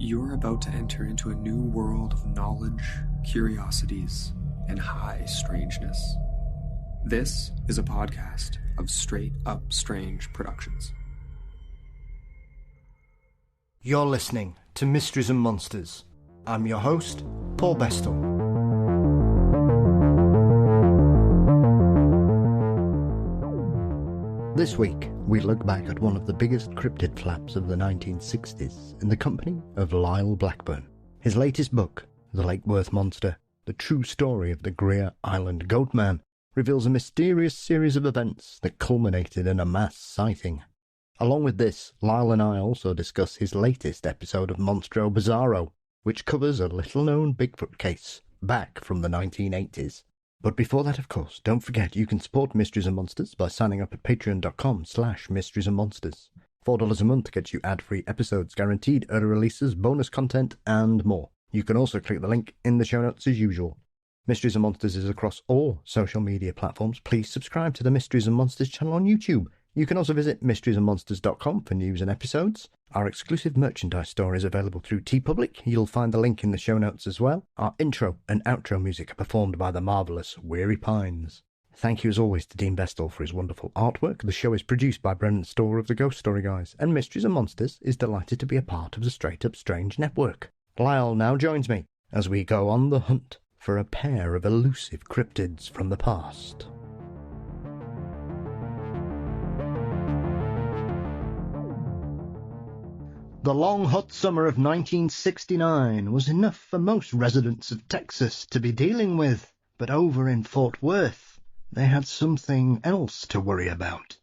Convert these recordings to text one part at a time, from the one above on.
You're about to enter into a new world of knowledge, curiosities, and high strangeness. This is a podcast of Straight Up Strange Productions. You're listening to Mysteries and Monsters. I'm your host, Paul Bestall. This week, we look back at one of the biggest cryptid flaps of the 1960s in the company of Lyle Blackburn. His latest book, The Lake Worth Monster, the true story of the Greer Island Goatman, reveals a mysterious series of events that culminated in a mass sighting. Along with this, Lyle and I also discuss his latest episode of Monstro Bizzarro, which covers a little-known Bigfoot case back from the 1980s. But before that, of course, don't forget you can support Mysteries and Monsters by signing up at patreon.com/mysteriesandmonsters. $4 a month gets you ad-free episodes, guaranteed early releases, bonus content, and more. You can also click the link in the show notes as usual. Mysteries and Monsters is across all social media platforms. Please subscribe to the Mysteries and Monsters channel on YouTube. You can also visit mysteriesandmonsters.com for news and episodes. Our exclusive merchandise store is available through TeePublic. You'll find the link in the show notes as well. Our intro and outro music are performed by the marvellous Weary Pines. Thank you as always to Dean Bestall for his wonderful artwork. The show is produced by Brennan Storr of the Ghost Story Guys, and Mysteries and Monsters is delighted to be a part of the Straight Up Strange network. Lyle now joins me as we go on the hunt for a pair of elusive cryptids from the past. The long hot summer of 1969 was enough for most residents of Texas to be dealing with, but over in Fort Worth, they had something else to worry about.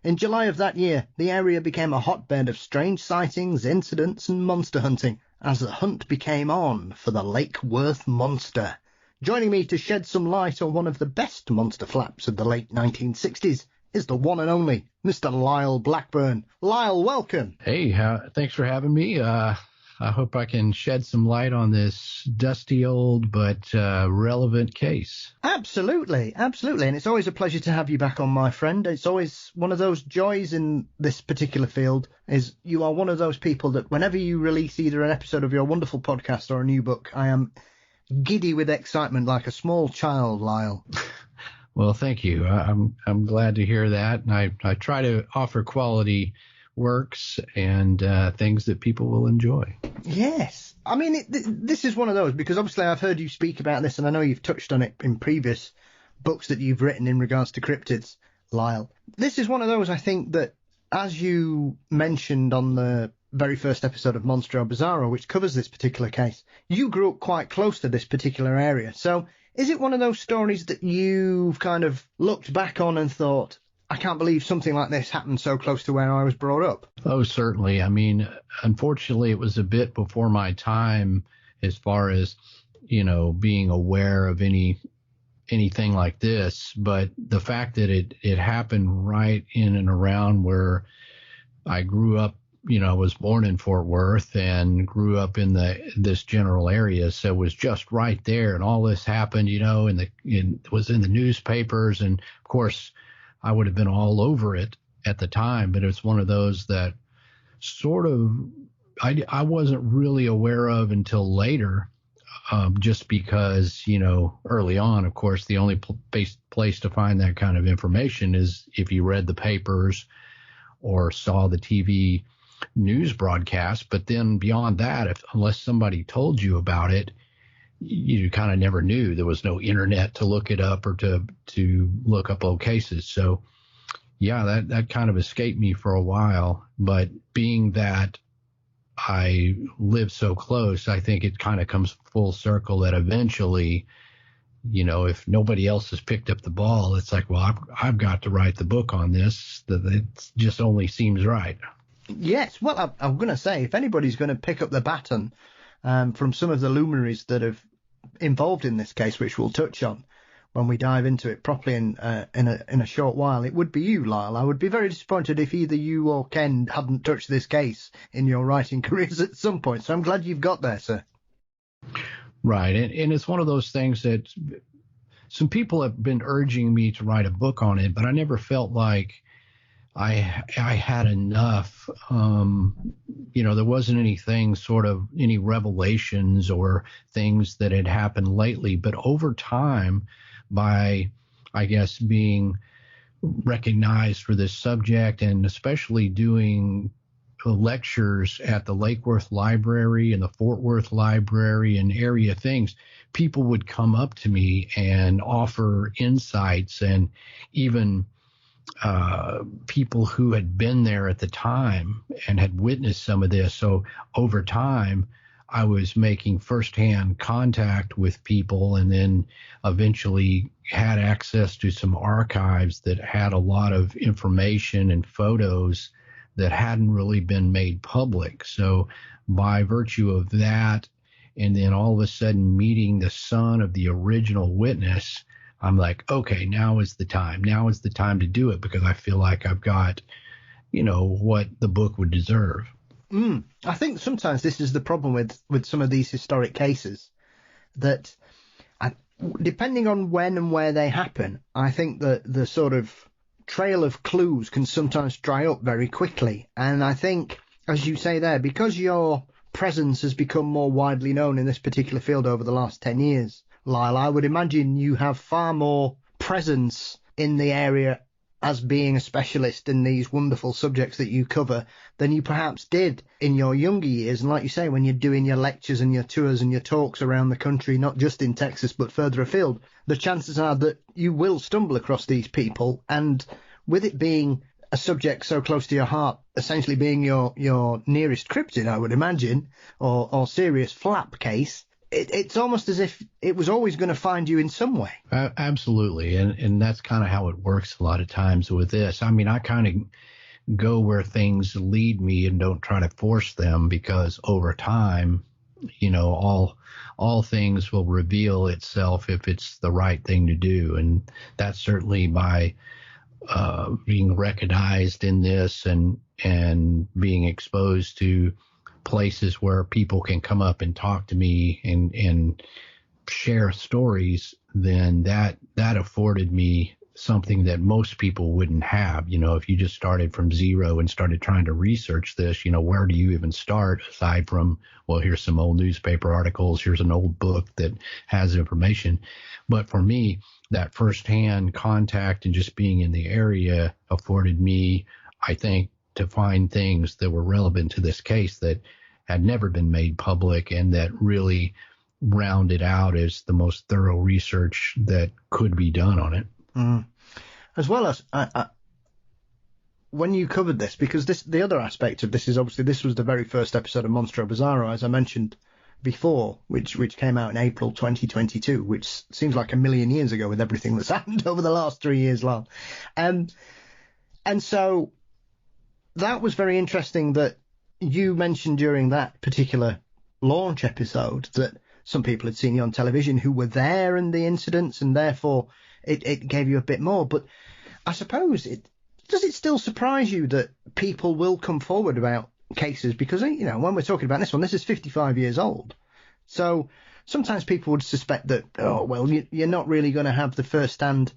In July of that year, the area became a hotbed of strange sightings, incidents, and monster hunting, as the hunt became on for the Lake Worth Monster. Joining me to shed some light on one of the best monster flaps of the late 1960s is the one and only Mr. Lyle Blackburn. Lyle, welcome. Hey, thanks for having me. I hope I can shed some light on this dusty old but relevant case. Absolutely. And it's always a pleasure to have you back on, my friend. It's always one of those joys in this particular field is you are one of those people that whenever you release either an episode of your wonderful podcast or a new book, I am giddy with excitement like a small child, Lyle. Well, thank you. I'm glad to hear that. And I try to offer quality works and things that people will enjoy. Yes. I mean, this is one of those, because obviously I've heard you speak about this, and I know you've touched on it in previous books that you've written in regards to cryptids, Lyle. This is one of those, I think, that, as you mentioned on the very first episode of Monstro Bizzarro, which covers this particular case, you grew up quite close to this particular area. So is it one of those stories that you've kind of looked back on and thought, I can't believe something like this happened so close to where I was brought up? Oh, certainly. I mean, unfortunately, it was a bit before my time as far as, being aware of anything like this. But the fact that it happened right in and around where I grew up, I was born in Fort Worth and grew up in this general area, so it was just right there. And all this happened, it was in the newspapers, and of course, I would have been all over it at the time. But it's one of those that sort of I wasn't really aware of until later, just because early on, of course, the only place to find that kind of information is if you read the papers or saw the TV news broadcast. But then beyond that, unless somebody told you about it, you kind of never knew. There was no internet to look it up or to look up old cases. So yeah, that kind of escaped me for a while. But being that I live so close, I think it kind of comes full circle that eventually, if nobody else has picked up the ball, it's like, well, I've got to write the book on this. That it just only seems right. Yes, well, I'm going to say, if anybody's going to pick up the baton from some of the luminaries that have involved in this case, which we'll touch on when we dive into it properly in a short while, it would be you, Lyle. I would be very disappointed if either you or Ken hadn't touched this case in your writing careers at some point. So I'm glad you've got there, sir. Right, and it's one of those things that some people have been urging me to write a book on it, but I never felt like I had enough. There wasn't anything any revelations or things that had happened lately, but over time, by, I guess, being recognized for this subject, and especially doing lectures at the Lake Worth Library and the Fort Worth Library and area things, people would come up to me and offer insights, and even people who had been there at the time and had witnessed some of this. So over time, I was making firsthand contact with people, and then eventually had access to some archives that had a lot of information and photos that hadn't really been made public. So by virtue of that, and then all of a sudden meeting the son of the original witness, I'm like, okay, now is the time. Now is the time to do it, because I feel like I've got, what the book would deserve. I think sometimes this is the problem with some of these historic cases, that depending on when and where they happen, I think that the sort of trail of clues can sometimes dry up very quickly. And I think, as you say there, because your presence has become more widely known in this particular field over the last 10 years, Lyle, I would imagine you have far more presence in the area as being a specialist in these wonderful subjects that you cover than you perhaps did in your younger years. And like you say, when you're doing your lectures and your tours and your talks around the country, not just in Texas, but further afield, the chances are that you will stumble across these people. And with it being a subject so close to your heart, essentially being your nearest cryptid, I would imagine, or serious flap case, it's almost as if it was always going to find you in some way. Absolutely. And that's kind of how it works a lot of times with this. I mean, I kind of go where things lead me and don't try to force them, because over time, all things will reveal itself if it's the right thing to do. And that's certainly by being recognized in this and being exposed to places where people can come up and talk to me and share stories, then that afforded me something that most people wouldn't have. If you just started from zero and started trying to research this, where do you even start, aside from, well, here's some old newspaper articles, here's an old book that has information. But for me, that firsthand contact and just being in the area afforded me, I think, to find things that were relevant to this case that had never been made public, and that really rounded out as the most thorough research that could be done on it. As well as when you covered this, because the other aspect of this is obviously this was the very first episode of Monstro Bizzarro, as I mentioned before, which came out in April 2022, which seems like a million years ago with everything that's happened over the last 3 years long. And so that was very interesting that you mentioned during that particular launch episode that some people had seen you on television who were there in the incidents, and therefore it gave you a bit more. But I suppose does it still surprise you that people will come forward about cases? Because, when we're talking about this one, this is 55 years old. So sometimes people would suspect that, you're not really going to have the first-hand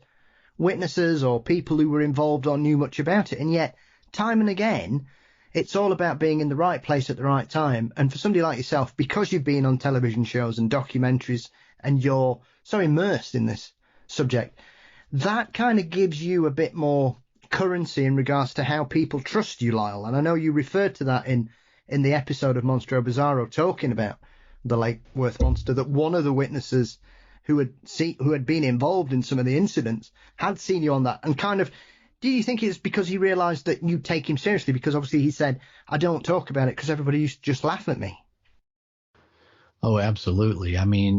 witnesses or people who were involved or knew much about it. And yet, time and again, it's all about being in the right place at the right time. And for somebody like yourself, because you've been on television shows and documentaries and you're so immersed in this subject, that kind of gives you a bit more currency in regards to how people trust you, Lyle. And I know you referred to that in the episode of Monstro Bizzarro talking about the Lake Worth monster, that one of the witnesses who had been involved in some of the incidents had seen you on that. And kind of, do you think it's because he realised that you take him seriously? Because obviously he said, I don't talk about it because everybody used to just laugh at me. Oh, absolutely. I mean,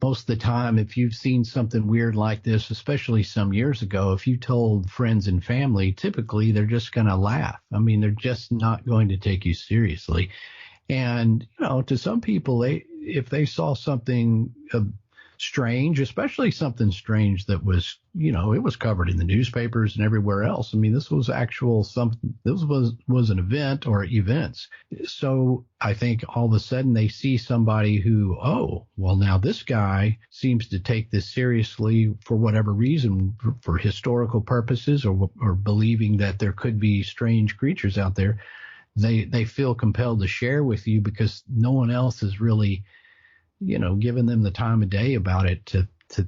most of the time, if you've seen something weird like this, especially some years ago, if you told friends and family, typically they're just going to laugh. I mean, they're just not going to take you seriously. And, to some people, if they saw something strange, especially something strange that was, it was covered in the newspapers and everywhere else. I mean, this was this was an event or events. So I think all of a sudden they see somebody who, oh, well, now this guy seems to take this seriously for whatever reason, for historical purposes or believing that there could be strange creatures out there. They feel compelled to share with you because no one else is really, giving them the time of day about it to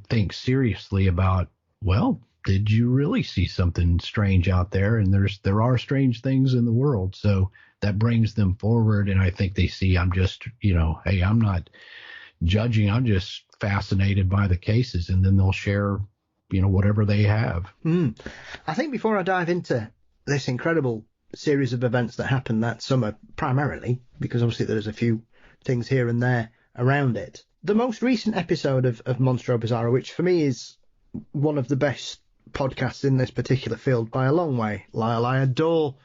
think seriously about, well, did you really see something strange out there? And there are strange things in the world. So that brings them forward. And I think they see I'm just, hey, I'm not judging. I'm just fascinated by the cases. And then they'll share, whatever they have. I think before I dive into this incredible series of events that happened that summer, primarily, because obviously there's a few things here and there around it. The most recent episode of Monstro Bizzarro, which for me is one of the best podcasts in this particular field by a long way, Lyle. I adore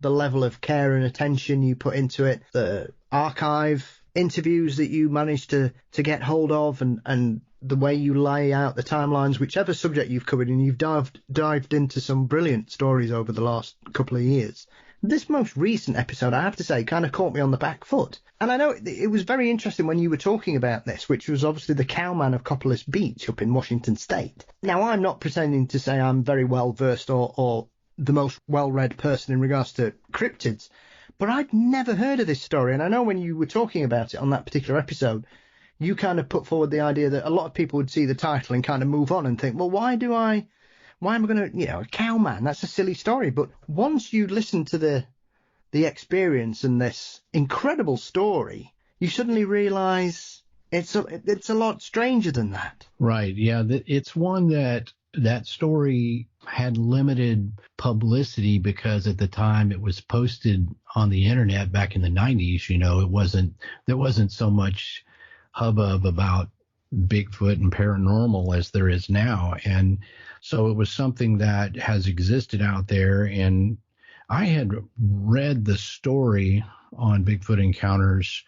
the level of care and attention you put into it, the archive interviews that you managed to get hold of, and the way you lay out the timelines, whichever subject you've covered, and you've dived into some brilliant stories over the last couple of years. This most recent episode, I have to say, kind of caught me on the back foot. And I know it was very interesting when you were talking about this, which was obviously the Cowman of Copalis Beach up in Washington State. Now, I'm not pretending to say I'm very well versed or the most well-read person in regards to cryptids, but I'd never heard of this story. And I know when you were talking about it on that particular episode, you kind of put forward the idea that a lot of people would see the title and kind of move on and think, well, why am I going to, a cowman? That's a silly story. But once you listen to the experience and this incredible story, you suddenly realize it's a lot stranger than that. Right. Yeah. It's one that story had limited publicity because at the time it was posted on the internet back in the 90s. There wasn't so much hubbub about Bigfoot and paranormal as there is now. And so it was something that has existed out there. And I had read the story on Bigfoot encounters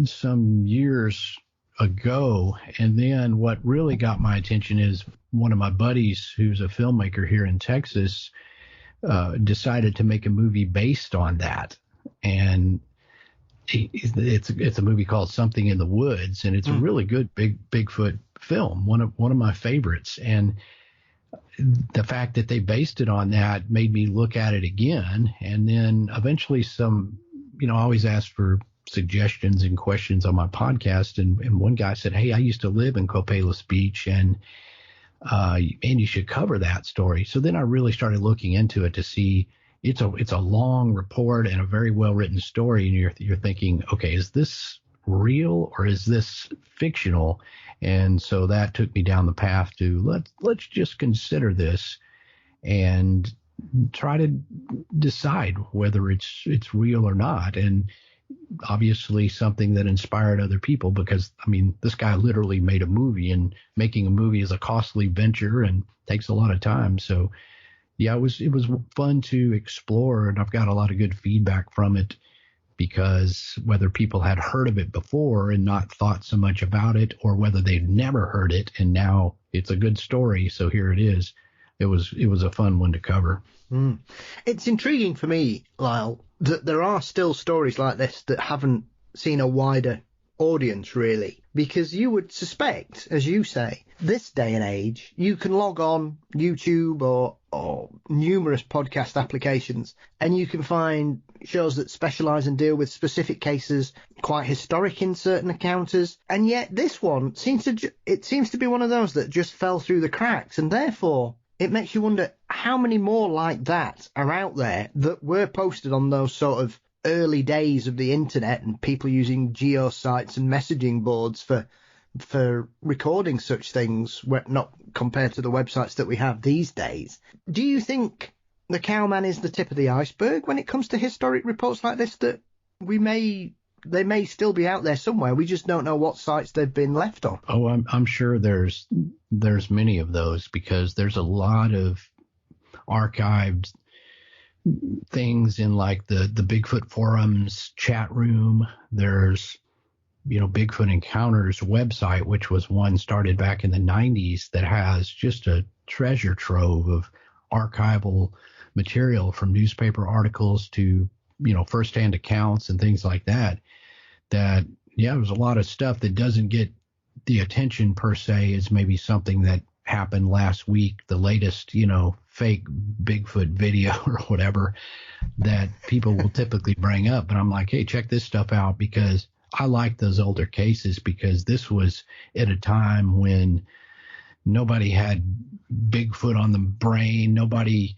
some years ago. And then what really got my attention is one of my buddies who's a filmmaker here in Texas decided to make a movie based on that. And it's a movie called Something in the Woods, and it's a really good Bigfoot film, one of my favorites. And the fact that they based it on that made me look at it again. And then eventually I always ask for suggestions and questions on my podcast. And one guy said, hey, I used to live in Copalis Beach and you should cover that story. So then I really started looking into it to see. It's a long report and a very well written story, and you're thinking, okay, is this real or is this fictional? And so that took me down the path to let's just consider this and try to decide whether it's real or not. And obviously something that inspired other people, because I mean, this guy literally made a movie, and making a movie is a costly venture and takes a lot of time. So yeah, it was fun to explore, and I've got a lot of good feedback from it, because whether people had heard of it before and not thought so much about it, or whether they'd never heard it and now it's a good story, so here it is. It was a fun one to cover. It's intriguing for me, Lyle, that there are still stories like this that haven't seen a wider audience, really, because you would suspect, as you say, this day and age, you can log on YouTube or numerous podcast applications, and you can find shows that specialize and deal with specific cases, quite historic in certain encounters, and yet this one seems to be one of those that just fell through the cracks, and therefore it makes you wonder how many more like that are out there that were posted on those sort of early days of the internet and people using geosites and messaging boards for recording such things, not compared to the websites that we have these days. Do you think the Cowman is the tip of the iceberg when it comes to historic reports like this, that they may still be out there somewhere, we just don't know what sites they've been left on? Oh, I'm sure there's many of those, because there's a lot of archived things in like the Bigfoot forums chat room. There's Bigfoot Encounters website, which was one started back in the 90s that has just a treasure trove of archival material from newspaper articles to, firsthand accounts and things like that. There was a lot of stuff that doesn't get the attention per se as maybe something that happened last week, the latest, fake Bigfoot video or whatever that people will typically bring up. But I'm like, hey, check this stuff out, because I like those older cases, because this was at a time when nobody had Bigfoot on the brain. Nobody,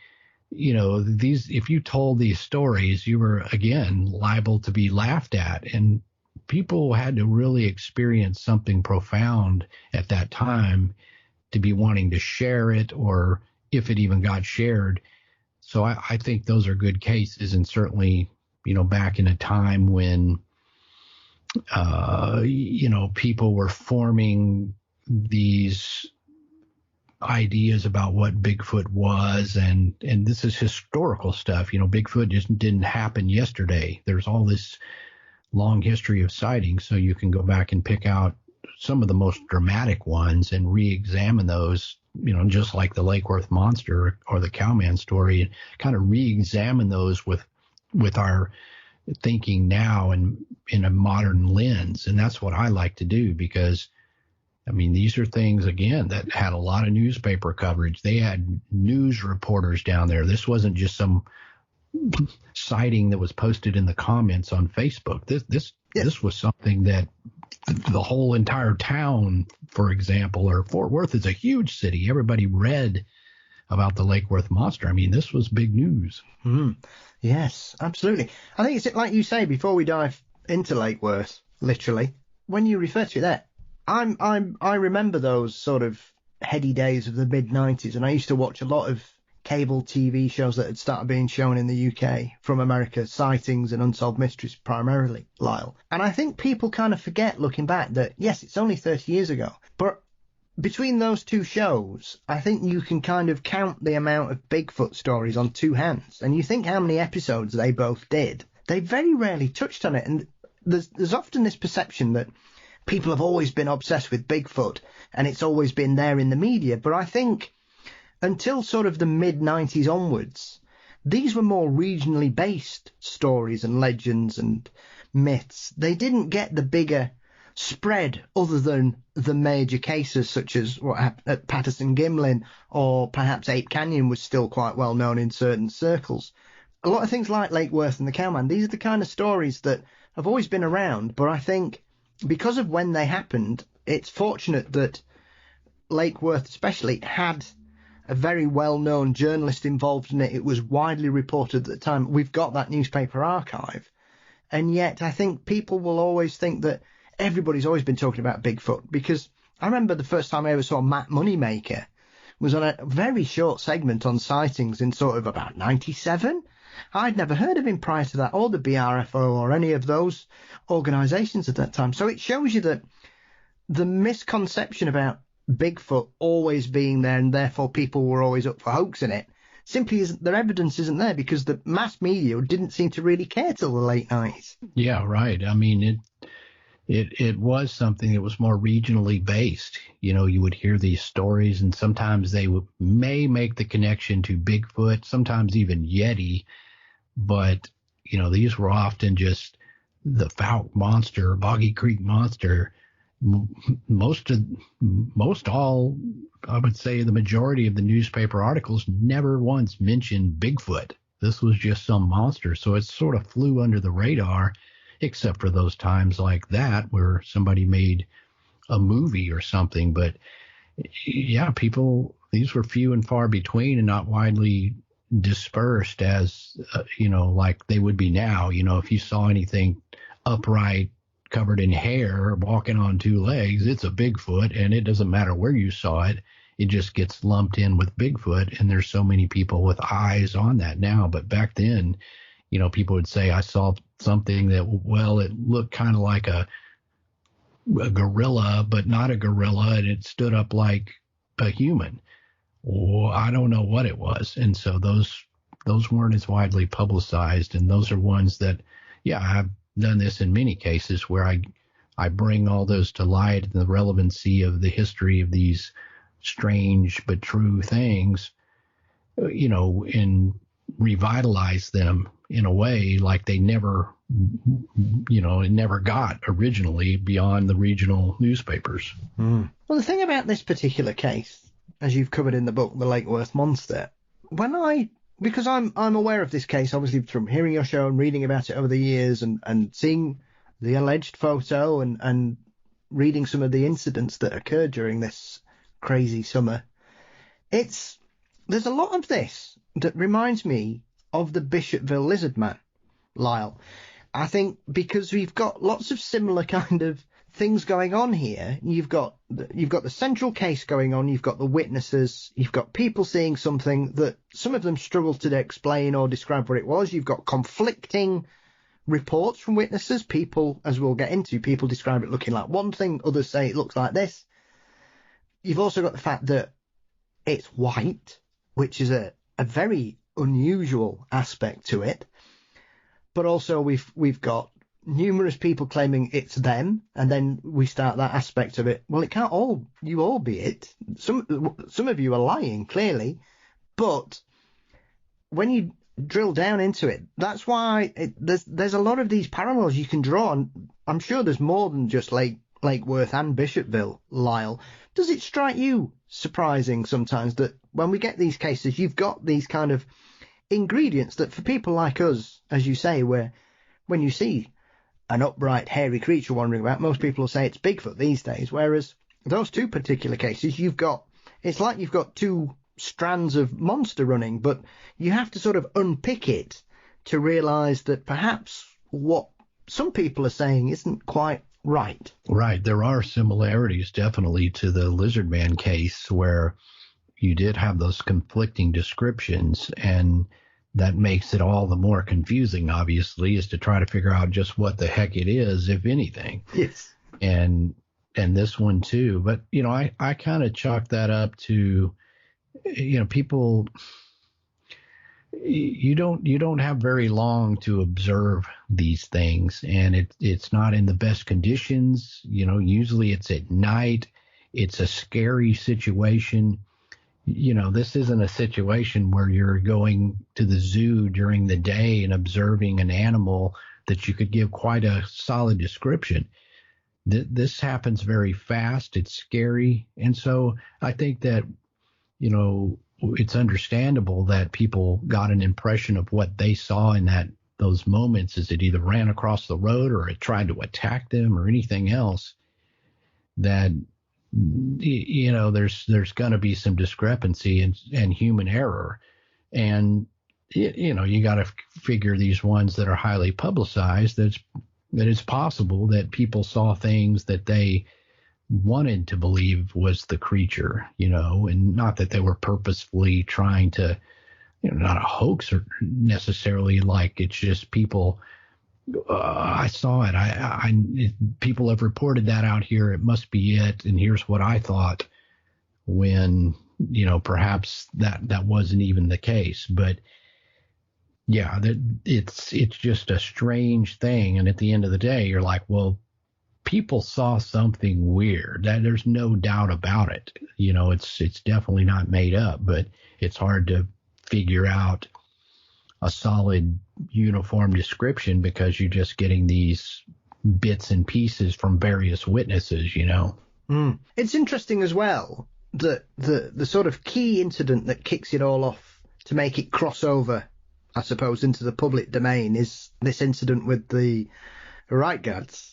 if you told these stories, you were, again, liable to be laughed at. And people had to really experience something profound at that time to be wanting to share it, or if it even got shared. So I think those are good cases. And certainly, back in a time when, people were forming these ideas about what Bigfoot was. And this is historical stuff. Bigfoot just didn't happen yesterday. There's all this long history of sightings. So you can go back and pick out some of the most dramatic ones and re-examine those, just like the Lake Worth monster or the Cowman story, and kind of re-examine those with our thinking now and in a modern lens. And that's what I like to do, because these are things, again, that had a lot of newspaper coverage. They had news reporters down there. This wasn't just some sighting that was posted in the comments on Facebook. This was something that the whole entire town, for example, or Fort Worth is a huge city. Everybody read about the Lake Worth monster. This was big news. Yes, absolutely. I think it's like you say, before we dive into Lake Worth, literally, when you refer to that, I remember those sort of heady days of the mid-90s, and I used to watch a lot of cable TV shows that had started being shown in the UK from America, sightings and unsolved mysteries primarily, Lyle. And I think people kind of forget, looking back, that yes, it's only 30 years ago, but between those two shows, I think you can kind of count the amount of Bigfoot stories on two hands. And you think how many episodes they both did. They very rarely touched on it. And there's often this perception that people have always been obsessed with Bigfoot and it's always been there in the media. But I think until sort of the mid-90s onwards, these were more regionally based stories and legends and myths. They didn't get the bigger spread other than the major cases, such as what happened at Patterson-Gimlin, or perhaps Ape Canyon was still quite well known in certain circles. A lot of things like Lake Worth and the Cowman, these are the kind of stories that have always been around, but I think because of when they happened, it's fortunate that Lake Worth especially had a very well-known journalist involved in it. It was widely reported at the time. We've got that newspaper archive. And yet I think people will always think that everybody's always been talking about Bigfoot, because I remember the first time I ever saw Matt Moneymaker was on a very short segment on sightings in sort of about 97. I'd never heard of him prior to that, or the BRFO or any of those organisations at that time. So it shows you that the misconception about Bigfoot always being there and therefore people were always up for hoaxing it simply isn't, their evidence isn't there, because the mass media didn't seem to really care till the late 90s. Yeah, right. It was something that was more regionally based. You would hear these stories, and sometimes they may make the connection to Bigfoot, sometimes even Yeti, but these were often just the Fouke monster, Boggy Creek monster. Most all, I would say the majority of the newspaper articles never once mentioned Bigfoot. This was just some monster. So it sort of flew under the radar, except for those times like that where somebody made a movie or something. But yeah, these were few and far between and not widely dispersed as, like they would be now. If you saw anything upright, covered in hair, walking on two legs, it's a Bigfoot, and it doesn't matter where you saw it. It just gets lumped in with Bigfoot, and there's so many people with eyes on that now. But back then, people would say, I saw something that, well, it looked kind of like a gorilla, but not a gorilla, and it stood up like a human. Well, I don't know what it was. And so those weren't as widely publicized, and those are ones that, yeah, I've done this in many cases where I I bring all those to light and the relevancy of the history of these strange but true things, and revitalize them in a way like they never, it never got originally beyond the regional newspapers. Well, the thing about this particular case, as you've covered in the book, The Lake Worth Monster, because I'm aware of this case, obviously, from hearing your show and reading about it over the years and seeing the alleged photo and reading some of the incidents that occurred during this crazy summer, there's a lot of this that reminds me of the Bishopville Lizard Man, Lyle. I think because we've got lots of similar kind of things going on here. You've got the central case going on. You've got the witnesses. You've got people seeing something that some of them struggle to explain or describe what it was. You've got conflicting reports from witnesses. People, as we'll get into, people describe it looking like one thing. Others say it looks like this. You've also got the fact that it's white, which is a very unusual aspect to it. But also we've got numerous people claiming it's them, and then we start that aspect of it. Well, it can't all be it. Some of you are lying, clearly, but when you drill down into it, that's why there's a lot of these parallels you can draw, and I'm sure there's more than just Lake Worth and Bishopville, Lyle. Does it strike you surprising sometimes that when we get these cases, you've got these kind of ingredients that for people like us, as you say, where when you see an upright, hairy creature wandering about, most people will say it's Bigfoot these days, whereas those two particular cases, it's like you've got two strands of monster running, but you have to sort of unpick it to realise that perhaps what some people are saying isn't quite right. Right. There are similarities definitely to the Lizard Man case where you did have those conflicting descriptions, and that makes it all the more confusing, obviously, is to try to figure out just what the heck it is, if anything. Yes. And this one too. But, I kind of chalk that up to, people, you don't have very long to observe these things, and it's not in the best conditions. Usually it's at night. It's a scary situation. This isn't a situation where you're going to the zoo during the day and observing an animal that you could give quite a solid description. This happens very fast. It's scary. And so I think that, it's understandable that people got an impression of what they saw in those moments as it either ran across the road or it tried to attack them or anything else, that there's going to be some discrepancy and human error. And, you got to figure these ones that are highly publicized, that it's possible that people saw things that they wanted to believe was the creature, and not that they were purposefully trying to, not a hoax or necessarily, like it's just people. I saw it. People have reported that out here. It must be it. And here's what I thought, when, perhaps that wasn't even the case. But yeah, it's just a strange thing. And at the end of the day, you're like, well, people saw something weird. There's no doubt about it. It's definitely not made up, but it's hard to figure out a solid uniform description because you're just getting these bits and pieces from various witnesses, It's interesting as well that the sort of key incident that kicks it all off to make it cross over, I suppose, into the public domain is this incident with the Reitgards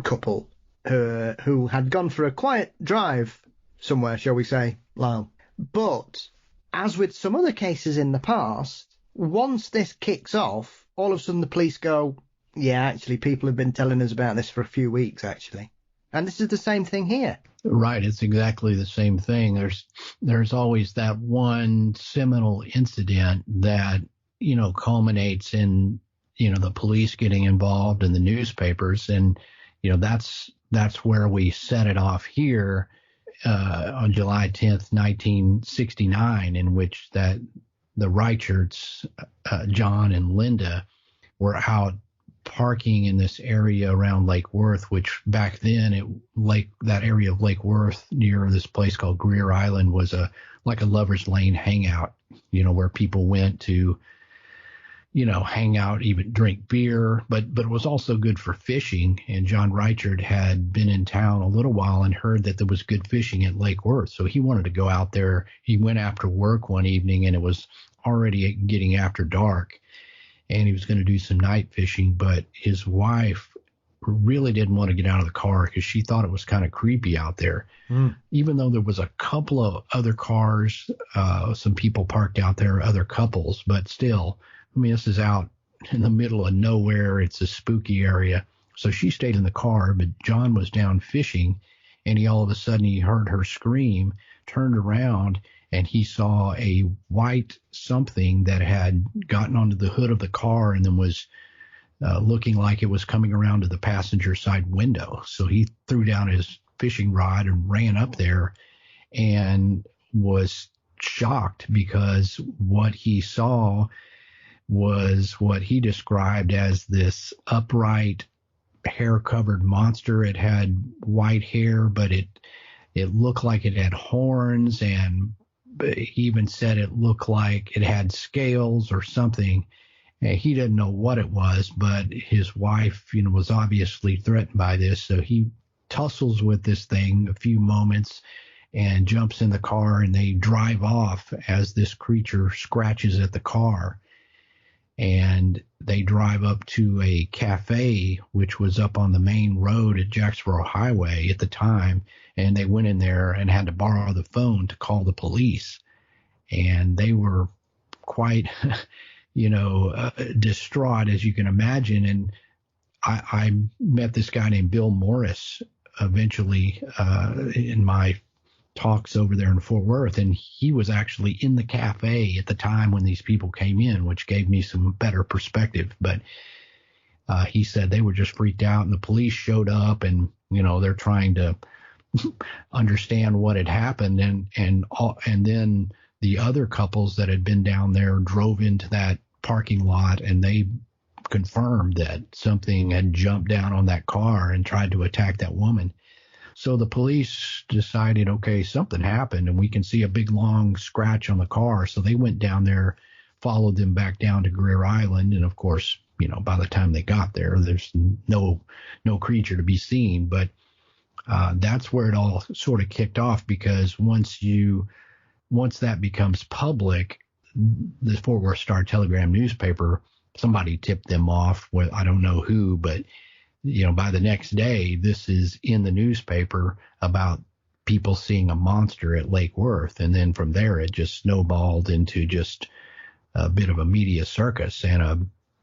couple who had gone for a quiet drive somewhere, shall we say, Lyle. But as with some other cases in the past, once this kicks off, all of a sudden the police go, yeah, actually, people have been telling us about this for a few weeks, actually. And this is the same thing here. Right. It's exactly the same thing. There's always that one seminal incident that, culminates in, the police getting involved in the newspapers. And, that's where we set it off here on July 10th, 1969, in which the Reichards, John and Linda, were out parking in this area around Lake Worth, which back then that area of Lake Worth near this place called Greer Island was like a lover's lane hangout, where people went to, hang out, even drink beer, but it was also good for fishing. And John Reichard had been in town a little while and heard that there was good fishing at Lake Worth. So he wanted to go out there. He went after work one evening, and it was already getting after dark, and he was going to do some night fishing, but his wife really didn't want to get out of the car because she thought it was kind of creepy out there. Even though there was a couple of other cars, some people parked out there, other couples, but still, I mean, this is out in the middle of nowhere. It's a spooky area. So she stayed in the car, but John was down fishing, and all of a sudden he heard her scream, turned around, and he saw a white something that had gotten onto the hood of the car and then was looking like it was coming around to the passenger side window. So he threw down his fishing rod and ran up there and was shocked because what he saw was what he described as this upright, hair-covered monster. It had white hair, but it looked like it had horns, and he even said it looked like it had scales or something. And he didn't know what it was, but his wife, was obviously threatened by this. So he tussles with this thing a few moments and jumps in the car, and they drive off as this creature scratches at the car. And they drive up to a cafe, which was up on the main road at Jacksboro Highway at the time. And they went in there and had to borrow the phone to call the police. And they were quite, distraught, as you can imagine. And I met this guy named Bill Morris eventually in my talks over there in Fort Worth, and he was actually in the cafe at the time when these people came in, which gave me some better perspective. But he said they were just freaked out, and the police showed up, and they're trying to understand what had happened, and then the other couples that had been down there drove into that parking lot, and they confirmed that something had jumped down on that car and tried to attack that woman. So the police decided, okay, something happened, and we can see a big, long scratch on the car. So they went down there, followed them back down to Greer Island. And, of course, by the time they got there, there's no creature to be seen. But that's where it all sort of kicked off, because once that becomes public, the Fort Worth Star-Telegram newspaper, somebody tipped them off. Well, I don't know who, but by the next day, this is in the newspaper about people seeing a monster at Lake Worth. And then from there, it just snowballed into just a bit of a media circus and a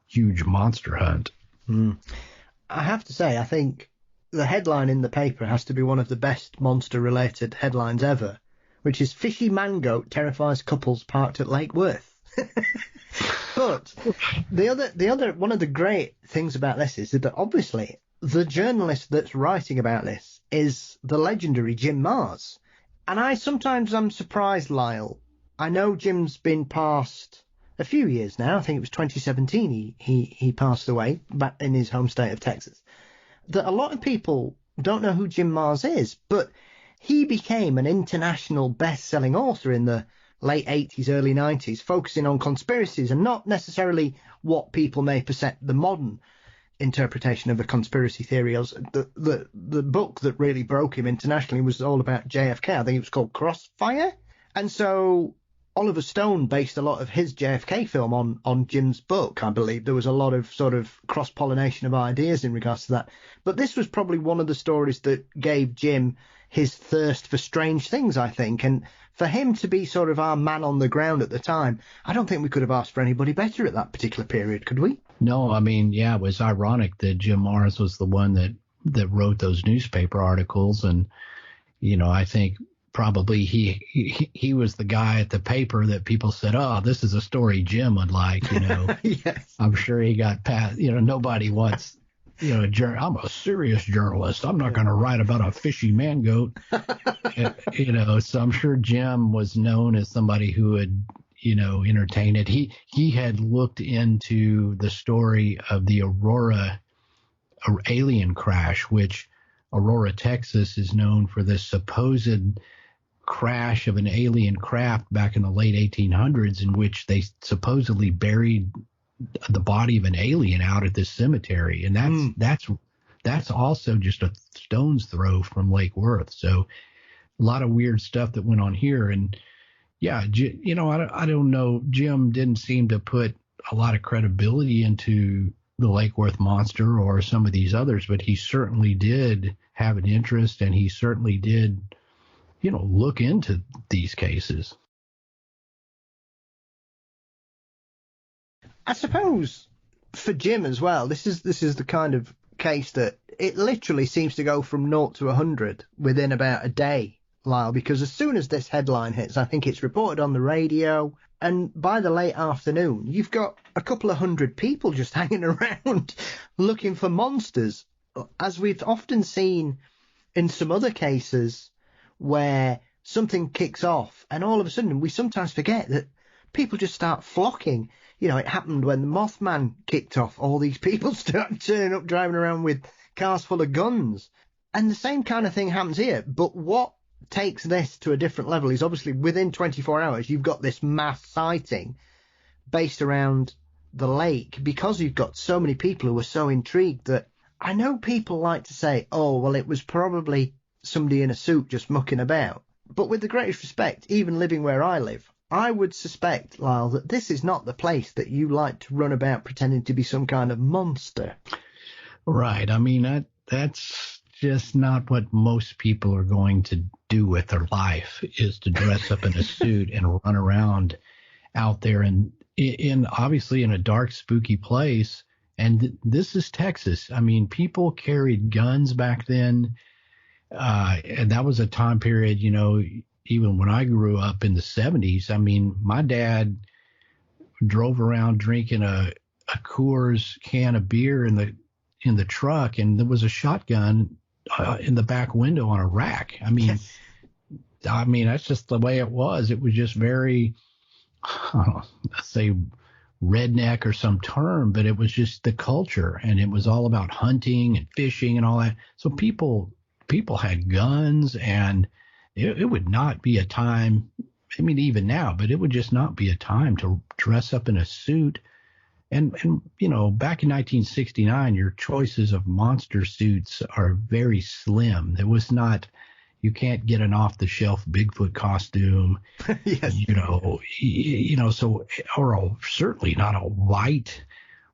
huge monster hunt. I have to say, I think the headline in the paper has to be one of the best monster-related headlines ever, which is "Fishy Mangoat Terrifies Couples Parked at Lake Worth." But the other one of the great things about this is that obviously the journalist that's writing about this is the legendary Jim Mars. And I'm surprised, Lyle. I know Jim's been passed a few years now. I think it was 2017 he passed away back in his home state of Texas. That a lot of people don't know who Jim Mars is, but he became an international best-selling author in the late 80s, early 90s, focusing on conspiracies and not necessarily what people may perceive the modern interpretation of a conspiracy theory. The book that really broke him internationally was all about JFK. I think it was called Crossfire. And so Oliver Stone based a lot of his JFK film on Jim's book, I believe. There was a lot of sort of cross-pollination of ideas in regards to that. But this was probably one of the stories that gave Jim his thirst for strange things, I think. And for him to be sort of our man on the ground at the time, I don't think we could have asked for anybody better at that particular period, could we? No, I mean, yeah, it was ironic that Jim Mars was the one that wrote those newspaper articles. And, I think probably he was the guy at the paper that people said, oh, this is a story Jim would like, Yes. I'm sure he got past, nobody wants, I'm a serious journalist. I'm not going to write about a fishy mangoat, so I'm sure Jim was known as somebody who would, entertain it. He had looked into the story of the Aurora alien crash, which Aurora, Texas is known for this supposed crash of an alien craft back in the late 1800s in which they supposedly buried the body of an alien out at this cemetery. And that's also just a stone's throw from Lake Worth. So a lot of weird stuff that went on here. And yeah, I don't know. Jim didn't seem to put a lot of credibility into the Lake Worth monster or some of these others, but he certainly did have an interest, and he certainly did, look into these cases. I suppose for Jim as well, this is the kind of case that it literally seems to go from 0 to 100 within about a day, Lyle, because as soon as this headline hits, I think it's reported on the radio, and by the late afternoon, you've got a couple of hundred people just hanging around looking for monsters, as we've often seen in some other cases where something kicks off and all of a sudden we sometimes forget that people just start flocking. It happened when the Mothman kicked off. All these people start turning up, driving around with cars full of guns. And the same kind of thing happens here. But what takes this to a different level is obviously within 24 hours, you've got this mass sighting based around the lake, because you've got so many people who are so intrigued that I know people like to say, oh, well, it was probably somebody in a suit just mucking about. But with the greatest respect, even living where I live, I would suspect, Lyle, that this is not the place that you like to run about pretending to be some kind of monster. Right. I mean, that's just not what most people are going to do with their life, is to dress up in a suit and run around out there and obviously in a dark, spooky place. And this is Texas. I mean, people carried guns back then. And that was a time period, even when I grew up in the 70s. I mean, my dad drove around drinking a Coors can of beer in the truck, and there was a shotgun in the back window on a rack. I mean, yes. That's just the way it was. It was just very, let's say, redneck or some term, but it was just the culture, and it was all about hunting and fishing and all that. So people had guns, and it would not be a time, I mean, even now, but it would just not be a time to dress up in a suit. And back in 1969, your choices of monster suits are very slim. There was not, you can't get an off-the-shelf Bigfoot costume, yes. So, or certainly not a white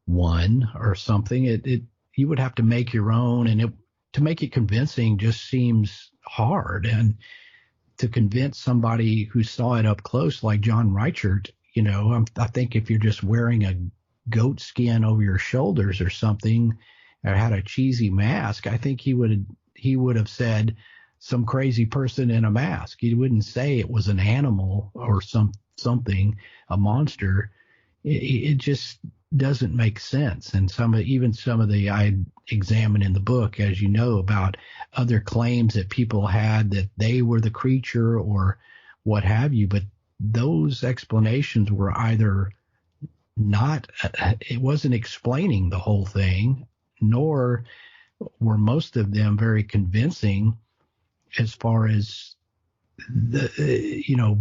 one or something. You would have to make your own, and to make it convincing just seems hard. And to convince somebody who saw it up close, like John Reichert, I think if you're just wearing a goat skin over your shoulders or something, or had a cheesy mask, I think he would have said some crazy person in a mask. He wouldn't say it was an animal or something, a monster. It just doesn't make sense. And some of the I examine in the book, as you know, about other claims that people had that they were the creature or what have you, but those explanations were either not, it wasn't explaining the whole thing, nor were most of them very convincing as far as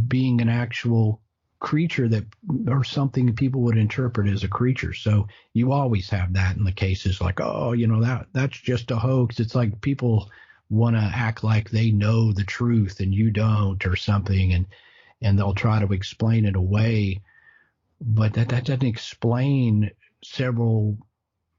being an actual creature that, or something people would interpret as a creature. So you always have that in the cases like, that's just a hoax. It's like people want to act like they know the truth and you don't, or something, and they'll try to explain it away. But that doesn't explain several,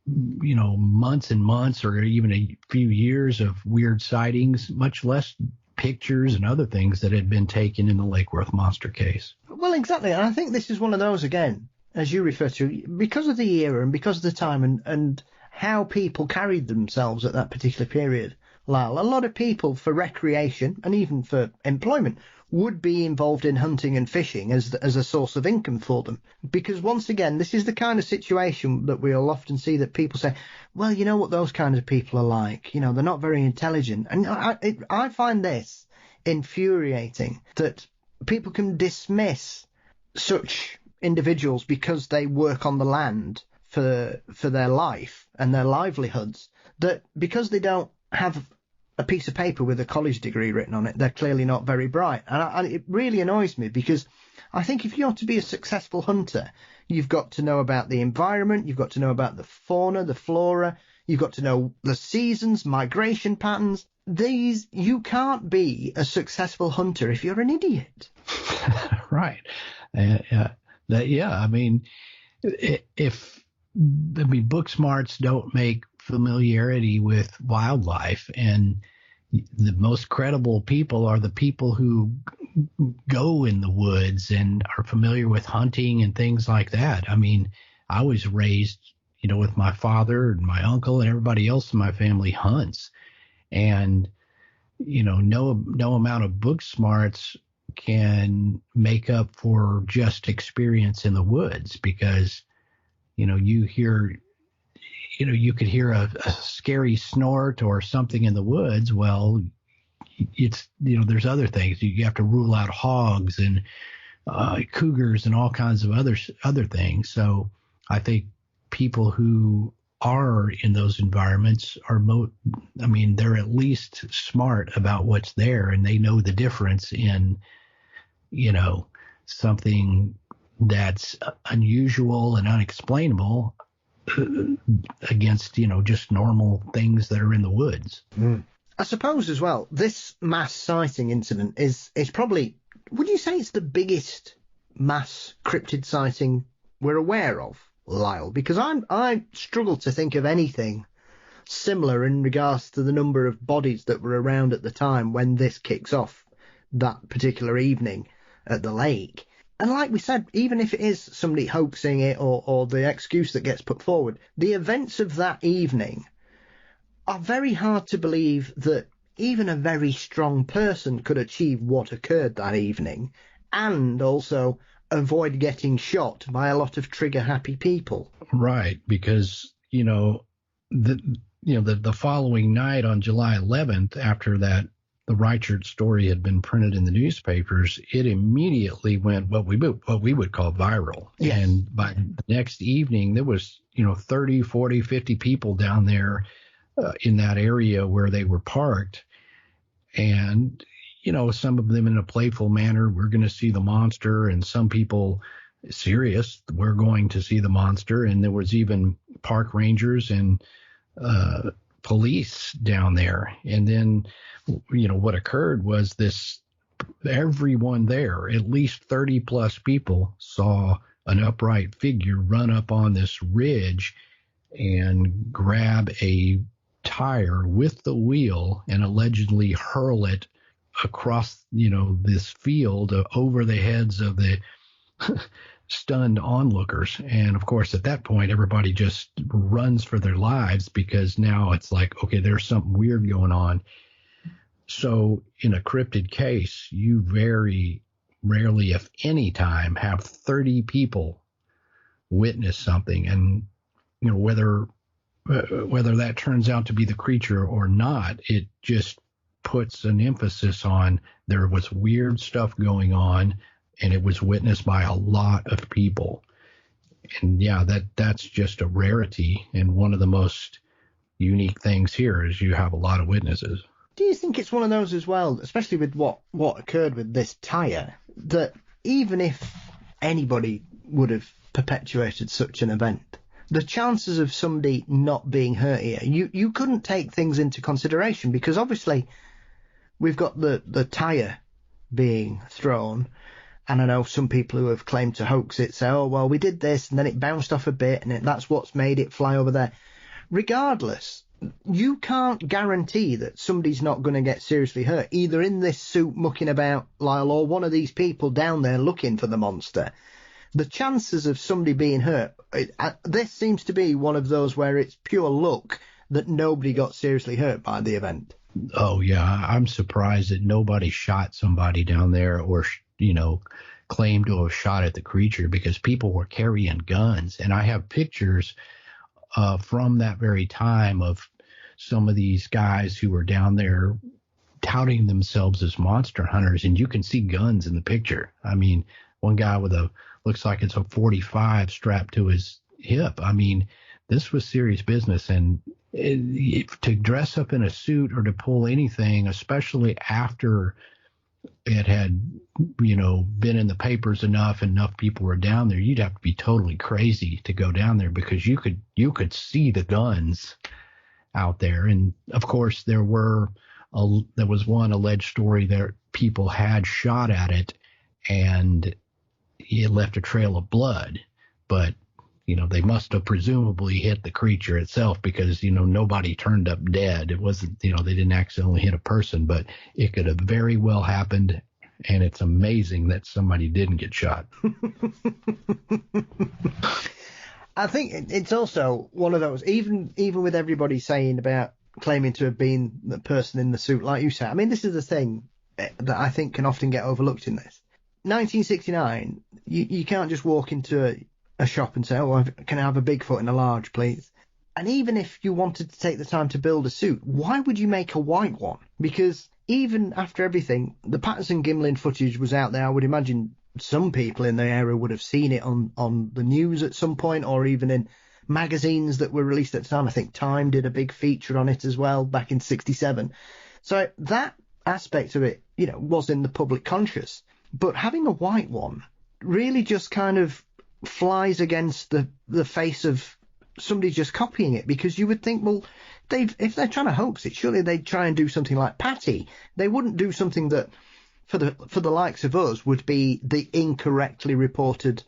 months and months, or even a few years of weird sightings, much less pictures and other things that had been taken in the Lake Worth monster case. Well, exactly. And I think this is one of those, again, as you refer to, because of the era and because of the time and how people carried themselves at that particular period, Lyle, a lot of people for recreation and even for employment would be involved in hunting and fishing as a source of income for them. Because once again, this is the kind of situation that we'll often see that people say, well, you know what those kinds of people are like, they're not very intelligent. And I find this infuriating, that people can dismiss such individuals, because they work on the land for their life and their livelihoods, that because they don't have a piece of paper with a college degree written on it, they're clearly not very bright. And it really annoys me, because I think if you're to be a successful hunter, you've got to know about the environment, you've got to know about the fauna, the flora, you've got to know the seasons, migration patterns. You can't be a successful hunter if you're an idiot. Right. Book smarts don't make familiarity with wildlife, and the most credible people are the people who go in the woods and are familiar with hunting and things like that. I mean, I was raised, with my father and my uncle and everybody else in my family hunts, and no amount of book smarts can make up for just experience in the woods, because you could hear a scary snort or something in the woods. Well, it's, there's other things. You have to rule out hogs and cougars and all kinds of other things. So I think people who are in those environments are they're at least smart about what's there, and they know the difference in, something that's unusual and unexplainable against, just normal things that are in the woods. I suppose as well, this mass sighting incident is probably, would you say it's the biggest mass cryptid sighting we're aware of, Lyle? Because I struggle to think of anything similar in regards to the number of bodies that were around at the time when this kicks off that particular evening at the lake. And like we said, even if it is somebody hoaxing it or the excuse that gets put forward, the events of that evening are very hard to believe that even a very strong person could achieve what occurred that evening, and also avoid getting shot by a lot of trigger-happy people. Right, because, the following night on July 11th, after that, the Reichert story had been printed in the newspapers, it immediately went what we would call viral. Yes. And by the next evening, there was, 30, 40, 50 people down there in that area where they were parked. And, some of them in a playful manner, we're going to see the monster, and some people serious, we're going to see the monster. And there was even park rangers and police down there. And then, what occurred was everyone there, at least 30 plus people, saw an upright figure run up on this ridge and grab a tire with the wheel and allegedly hurl it across, this field over the heads of the stunned onlookers. And of course, at that point, everybody just runs for their lives, because now it's like, okay, there's something weird going on. So in a cryptid case, you very rarely, if any time, have 30 people witness something. And, whether that turns out to be the creature or not, it just puts an emphasis on there was weird stuff going on, and it was witnessed by a lot of people. And yeah, that's just a rarity. And one of the most unique things here is you have a lot of witnesses. Do you think it's one of those as well, especially with what occurred with this tire, that even if anybody would have perpetuated such an event, the chances of somebody not being hurt here, you couldn't take things into consideration, because obviously we've got the tire being thrown, and I know some people who have claimed to hoax it say, oh, well, we did this and then it bounced off a bit and that's what's made it fly over there. Regardless, you can't guarantee that somebody's not going to get seriously hurt, either in this suit mucking about, Lyle, or one of these people down there looking for the monster. The chances of somebody being hurt, this seems to be one of those where it's pure luck that nobody got seriously hurt by the event. Oh, yeah. I'm surprised that nobody shot somebody down there or, claimed to have shot at the creature, because people were carrying guns. And I have pictures from that very time of some of these guys who were down there touting themselves as monster hunters, and you can see guns in the picture. I mean, one guy with looks like it's a 45 strapped to his hip. I mean, this was serious business. And to dress up in a suit or to pull anything, especially after it had, been in the papers enough people were down there, you'd have to be totally crazy to go down there, because you could see the guns out there. And of course there was one alleged story that people had shot at it and it left a trail of blood, but they must have presumably hit the creature itself, because, nobody turned up dead. It wasn't, they didn't accidentally hit a person, but it could have very well happened. And it's amazing that somebody didn't get shot. I think it's also one of those, even with everybody saying about claiming to have been the person in the suit, like you said. I mean, this is the thing that I think can often get overlooked in this. 1969, you can't just walk into a shop and say, oh, can I have a Bigfoot in a large, please? And even if you wanted to take the time to build a suit, why would you make a white one? Because even after everything, the Patterson-Gimlin footage was out there. I would imagine some people in the area would have seen it on the news at some point, or even in magazines that were released at the time. I think Time did a big feature on it as well back in 1967. So that aspect of it, was in the public conscious. But having a white one really just kind of flies against the face of somebody just copying it, because you would think, well, if they're trying to hoax it, surely they'd try and do something like Patty. They wouldn't do something that for the likes of us would be the incorrectly reported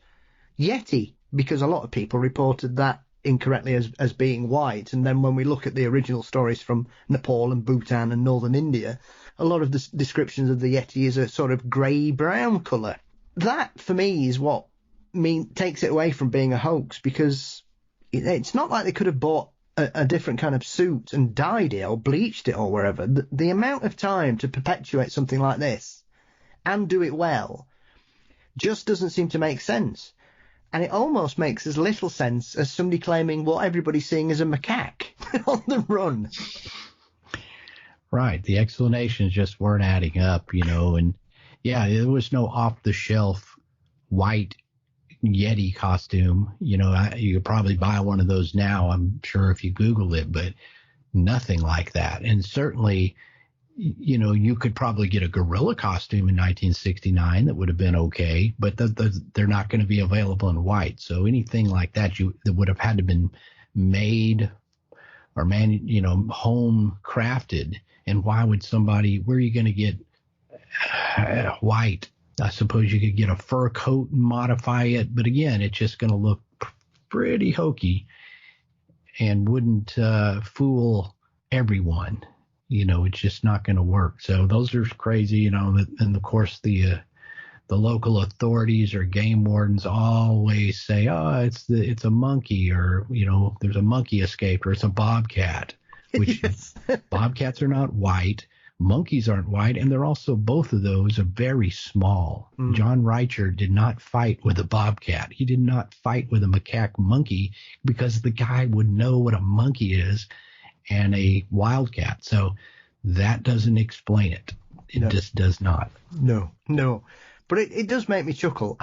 Yeti, because a lot of people reported that incorrectly as being white. And then when we look at the original stories from Nepal and Bhutan and northern India, a lot of the descriptions of the Yeti is a sort of grey-brown colour. That, for me, is what takes it away from being a hoax, because it's not like they could have bought a different kind of suit and dyed it or bleached it or wherever. The amount of time to perpetuate something like this and do it well just doesn't seem to make sense. And it almost makes as little sense as somebody claiming what everybody's seeing is a macaque on the run. Right. The explanations just weren't adding up, and yeah, there was no off-the-shelf white Yeti costume. You could probably buy one of those now, I'm sure, if you Google it, but nothing like that. And certainly, you could probably get a gorilla costume in 1969 that would have been okay, but they're not going to be available in white. So anything like that that would have had to been made or home crafted. And why would where are you going to get white? I suppose you could get a fur coat and modify it, but again, it's just going to look pretty hokey and wouldn't fool everyone. It's just not going to work. So those are crazy, and of course the local authorities or game wardens always say, oh, it's a monkey, or, there's a monkey escaped, or it's a bobcat, which Yes. Bobcats are not white. Monkeys aren't white, and they're also, both of those are very small. John Reicher did not fight with a bobcat. He did not fight with a macaque monkey, because the guy would know what a monkey is and a wildcat. So that doesn't explain it. It just does not. No. But it does make me chuckle,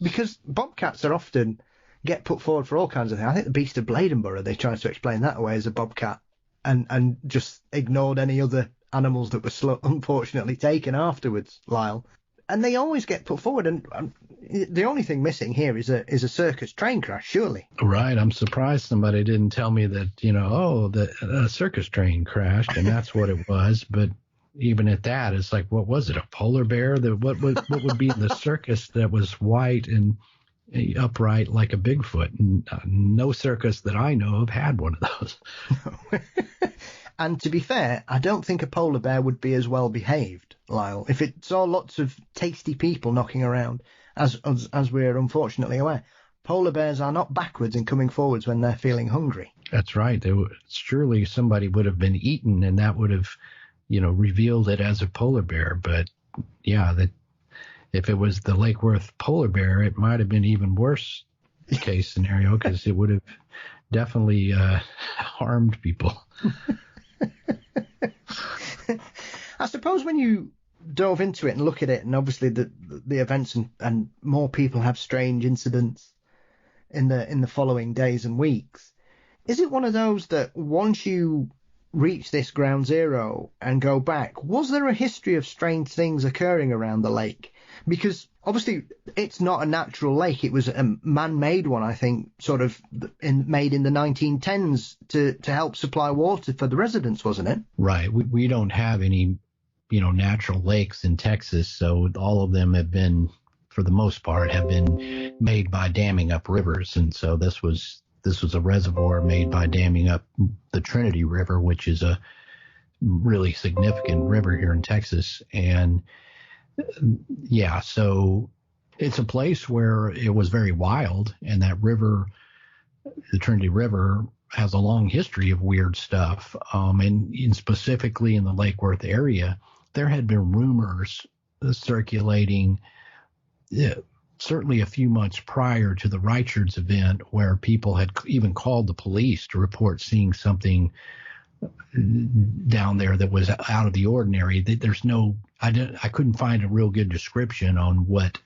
because bobcats are often get put forward for all kinds of things. I think the Beast of Bladenborough, they tried to explain that away as a bobcat and just ignored any other animals that were unfortunately taken afterwards, Lyle. And they always get put forward, and the only thing missing here is a circus train crash, surely. Right. I'm surprised somebody didn't tell me that, the circus train crashed, and that's what it was. But even at that, it's like, what was it, a polar bear? What would be in the circus that was white and upright like a Bigfoot? And no circus that I know of had one of those. And to be fair, I don't think a polar bear would be as well behaved, Lyle, if it saw lots of tasty people knocking around, as we're unfortunately aware. Polar bears are not backwards in coming forwards when they're feeling hungry. That's right. Surely somebody would have been eaten, and that would have, revealed it as a polar bear. But yeah, that if it was the Lake Worth polar bear, it might have been even worse case scenario, because it would have definitely harmed people. I suppose when you dove into it and look at it, and obviously the events and more people have strange incidents in the following days and weeks. Is it one of those that once you reach this ground zero and go back, was there a history of strange things occurring around the lake? Because obviously it's not a natural lake. It was a man-made one, I think, sort of made in the 1910s to help supply water for the residents, wasn't it? Right. We don't have any, natural lakes in Texas. So all of them have been, for the most part, have been made by damming up rivers. And so this was a reservoir made by damming up the Trinity River, which is a really significant river here in Texas. And yeah, so it's a place where it was very wild, and that river, the Trinity River, has a long history of weird stuff. And specifically in the Lake Worth area, there had been rumors circulating, certainly a few months prior to the Richards event, where people had even called the police to report seeing something down there that was out of the ordinary. I couldn't find a real good description on what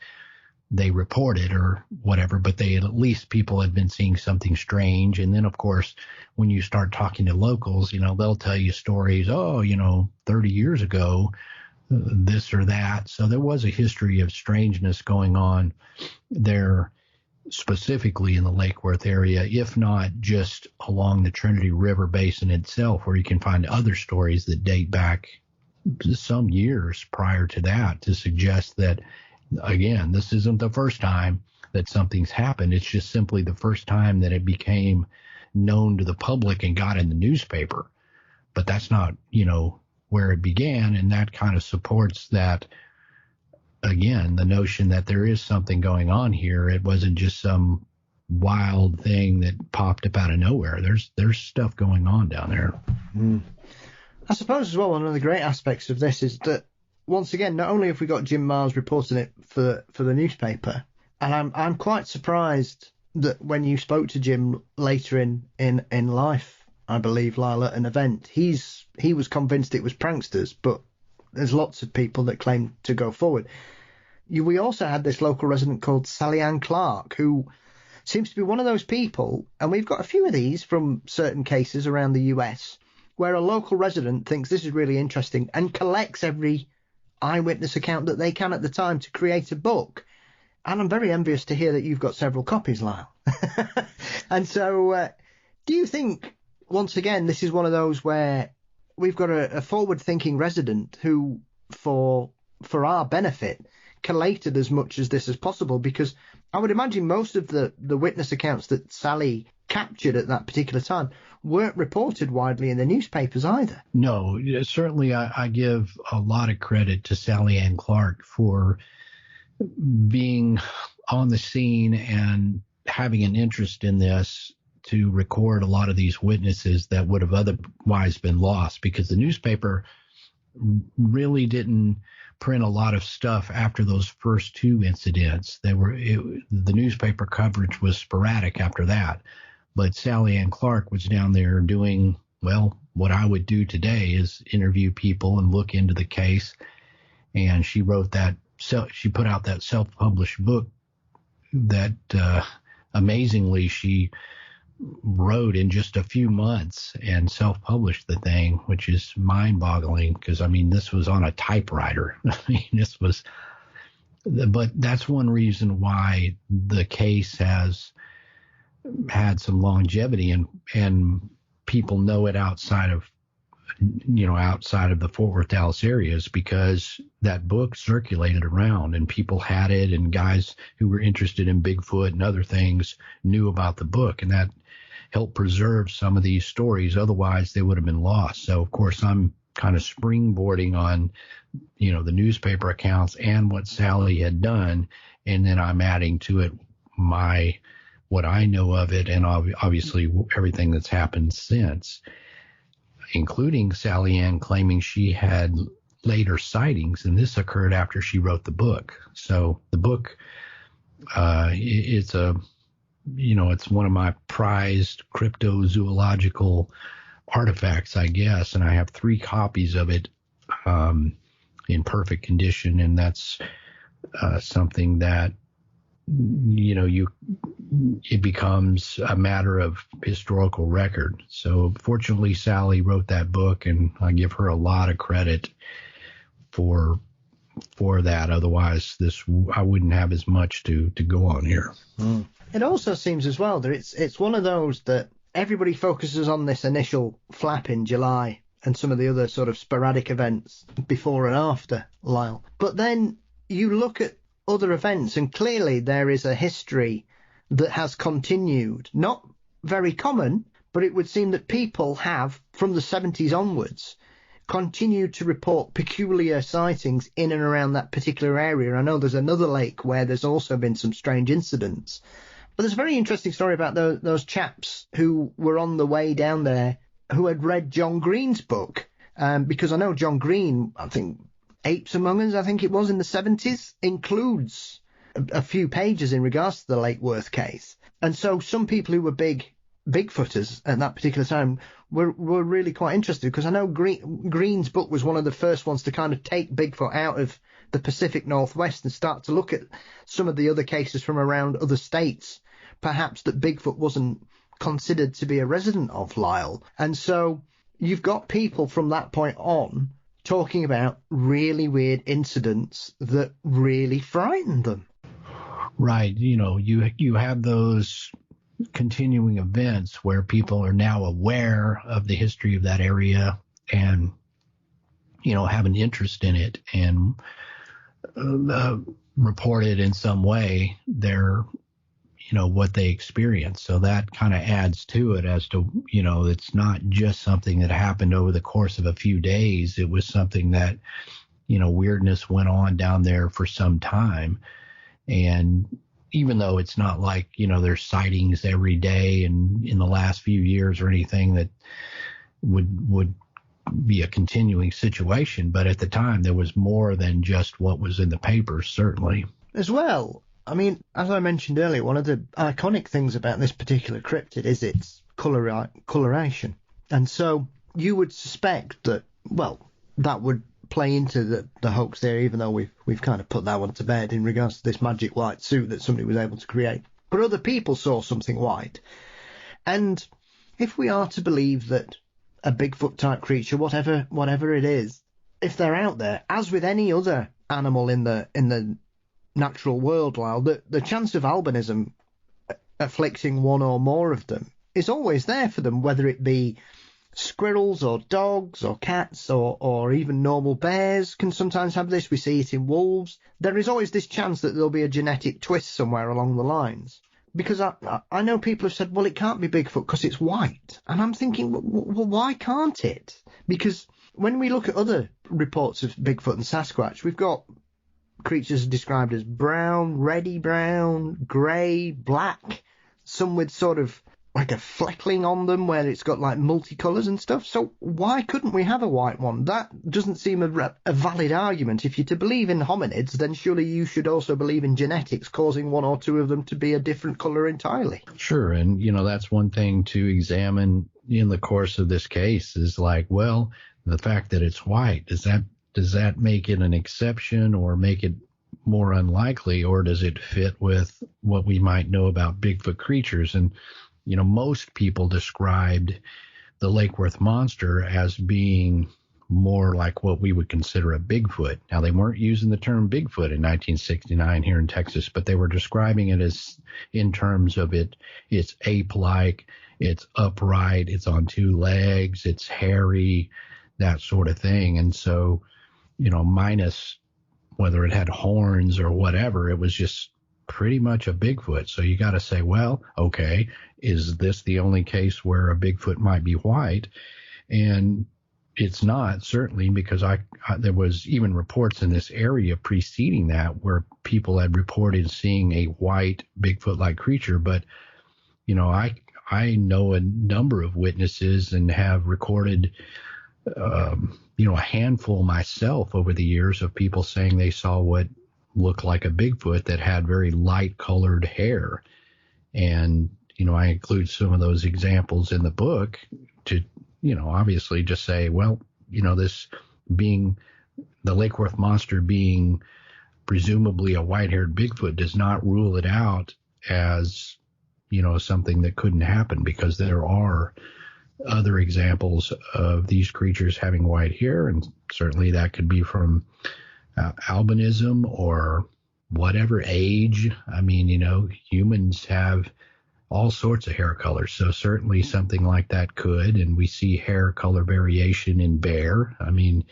they reported or whatever, but at least people had been seeing something strange. And then, of course, when you start talking to locals, they'll tell you stories, 30 years ago, this or that. So there was a history of strangeness going on there, specifically in the Lake Worth area, if not just along the Trinity River basin itself, where you can find other stories that date back some years prior to that to suggest that, again, this isn't the first time that something's happened. It's just simply the first time that it became known to the public and got in the newspaper. But that's not, where it began, and that kind of supports that, again, the notion that there is something going on here. It wasn't just some wild thing that popped up out of nowhere. There's stuff going on down there. I suppose as well, one of the great aspects of this is that, once again, not only have we got Jim Miles reporting it for the newspaper, and I'm quite surprised that when you spoke to Jim later in life, I believe, Lyle, at an event, he was convinced it was pranksters, but there's lots of people that claim to go forward. We also had this local resident called Sally Ann Clark, who seems to be one of those people, and we've got a few of these from certain cases around the US, where a local resident thinks this is really interesting and collects every eyewitness account that they can at the time to create a book. And I'm very envious to hear that you've got several copies, Lyle. And so do you think, once again, this is one of those where we've got a forward-thinking resident who, for our benefit, collated as much as this as possible? Because I would imagine most of the witness accounts that Sally captured at that particular time weren't reported widely in the newspapers either. No, certainly I give a lot of credit to Sally Ann Clark for being on the scene and having an interest in this to record a lot of these witnesses that would have otherwise been lost, because the newspaper really didn't print a lot of stuff after those first two incidents. The newspaper coverage was sporadic after that. But Sally Ann Clark was down there doing, well, what I would do today is interview people and look into the case. And she wrote she put out that self-published book that amazingly she wrote in just a few months and self-published the thing, which is mind-boggling, because this was on a typewriter. But that's one reason why the case has had some longevity and people know it outside of the Fort Worth, Dallas areas, because that book circulated around and people had it, and guys who were interested in Bigfoot and other things knew about the book, and that helped preserve some of these stories. Otherwise they would have been lost. So of course I'm kind of springboarding on, the newspaper accounts and what Sally had done. And then I'm adding to it what I know of it, and obviously everything that's happened since, including Sally Ann claiming she had later sightings, and this occurred after she wrote the book. So the book, it's one of my prized cryptozoological artifacts, I guess, and I have 3 copies of it in perfect condition. And that's something that, it becomes a matter of historical record. So fortunately, Sally wrote that book, and I give her a lot of credit for that. Otherwise, I wouldn't have as much to go on here. It also seems as well that it's one of those that everybody focuses on this initial flap in July and some of the other sort of sporadic events before and after Lyle. But then you look at other events, and clearly there is a history that has continued. Not very common, but it would seem that people have, from the 70s onwards, continued to report peculiar sightings in and around that particular area. I know there's another lake where there's also been some strange incidents. But there's a very interesting story about those chaps who were on the way down there who had read John Green's book, because I know John Green, I think, Apes Among Us, I think it was, in the 70s, includes a few pages in regards to the Lake Worth case. And so some people who were big Bigfooters at that particular time were really quite interested, because I know Green's book was one of the first ones to kind of take Bigfoot out of the Pacific Northwest and start to look at some of the other cases from around other states, perhaps that Bigfoot wasn't considered to be a resident of, Lyle. And so you've got people from that point on talking about really weird incidents that really frightened them. Right. You have those continuing events where people are now aware of the history of that area and, have an interest in it and report it in some way what they experience. So that kind of adds to it as to, it's not just something that happened over the course of a few days. It was something that, weirdness went on down there for some time. And even though it's not like, there's sightings every day and in the last few years or anything that would be a continuing situation. But at the time, there was more than just what was in the papers, certainly. As well, I mean, as I mentioned earlier, one of the iconic things about this particular cryptid is its coloration. And so you would suspect that, that would play into the hoax there, even though we've kind of put that one to bed in regards to this magic white suit that somebody was able to create. But other people saw something white. And if we are to believe that a Bigfoot type creature, whatever it is, if they're out there, as with any other animal in the natural world, Lyle, the chance of albinism afflicting one or more of them is always there for them, whether it be squirrels or dogs or cats or even normal bears can sometimes have this. We see it in wolves. There is always this chance that there'll be a genetic twist somewhere along the lines. Because I know people have said, well, it can't be Bigfoot because it's white. And I'm thinking, well, why can't it? Because when we look at other reports of Bigfoot and Sasquatch, we've got creatures described as brown, reddy brown, grey, black, some with sort of like a fleckling on them where it's got like multicolours and stuff. So why couldn't we have a white one? That doesn't seem a valid argument. If you're to believe in hominids, then surely you should also believe in genetics causing one or two of them to be a different colour entirely. Sure. And, that's one thing to examine in the course of this case is like, well, the fact that it's white, does that make it an exception or make it more unlikely, or does it fit with what we might know about Bigfoot creatures? And most people described the Lake Worth monster as being more like what we would consider a Bigfoot. Now, they weren't using the term Bigfoot in 1969 here in Texas, but they were describing it as in terms of it's ape-like, it's upright, it's on two legs, it's hairy, that sort of thing. And so, minus whether it had horns or whatever, it was just pretty much a Bigfoot. So you got to say, well, okay, is this the only case where a Bigfoot might be white? And it's not, certainly, because there was even reports in this area preceding that where people had reported seeing a white Bigfoot-like creature. But, I know a number of witnesses and have recorded, a handful myself over the years of people saying they saw what looked like a Bigfoot that had very light colored hair. And, I include some of those examples in the book to, obviously just say, well, this being the Lake Worth monster being presumably a white-haired Bigfoot does not rule it out as, something that couldn't happen, because there are other examples of these creatures having white hair, and certainly that could be from albinism or whatever age. I mean, humans have all sorts of hair colors, so certainly something like that could, and we see hair color variation in bear. I mean,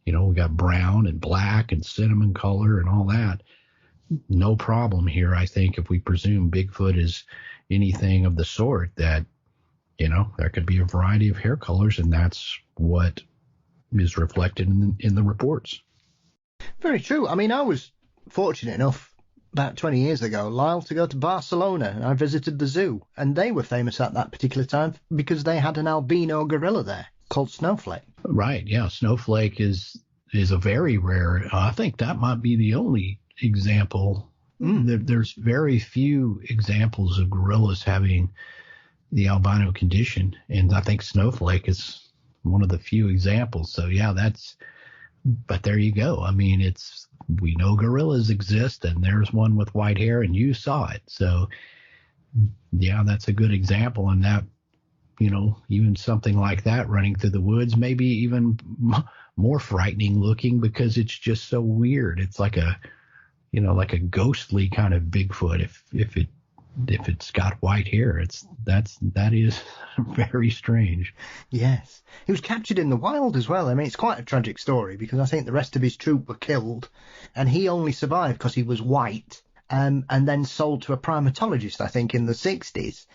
we got brown and black and cinnamon color and all that. No problem here, I think, if we presume Bigfoot is anything of the sort, that, there could be a variety of hair colors, and that's what is reflected in the reports. Very true. I mean, I was fortunate enough about 20 years ago, Lyle, to go to Barcelona, and I visited the zoo, and they were famous at that particular time because they had an albino gorilla there called Snowflake. Right, yeah. Snowflake is a very rare, I think that might be the only example. There's very few examples of gorillas having the albino condition, and I think Snowflake is one of the few examples. So yeah, but there you go. I mean, we know gorillas exist, and there's one with white hair, and you saw it. So yeah, that's a good example. And that, even something like that running through the woods, maybe even more frightening looking, because it's just so weird. It's like a ghostly kind of Bigfoot. If it's got white hair, that is very strange. Yes. He was captured in the wild as well. I mean, it's quite a tragic story, because I think the rest of his troop were killed, and he only survived because he was white, and then sold to a primatologist, I think, in the 60s.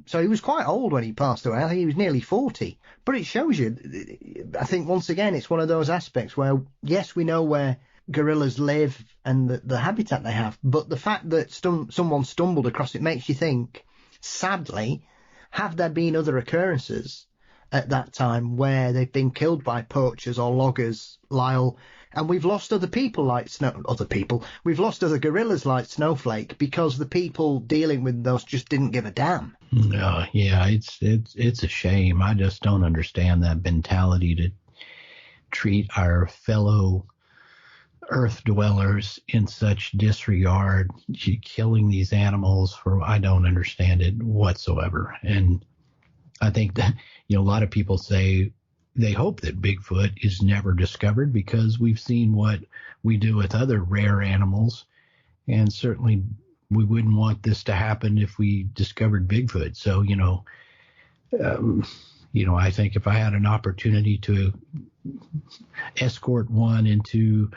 So he was quite old when he passed away. I think he was nearly 40. But it shows you, I think, once again, it's one of those aspects where, yes, we know where gorillas live and the habitat they have, but the fact that someone stumbled across it makes you think, sadly, have there been other occurrences at that time where they've been killed by poachers or loggers, Lyle, and we've lost other people like we've lost other gorillas like Snowflake because the people dealing with those just didn't give a damn. Yeah, it's a shame. I just don't understand that mentality to treat our fellow earth dwellers in such disregard, killing these animals I don't understand it whatsoever. And I think that, a lot of people say they hope that Bigfoot is never discovered because we've seen what we do with other rare animals. And certainly we wouldn't want this to happen if we discovered Bigfoot. So, I think if I had an opportunity to escort one into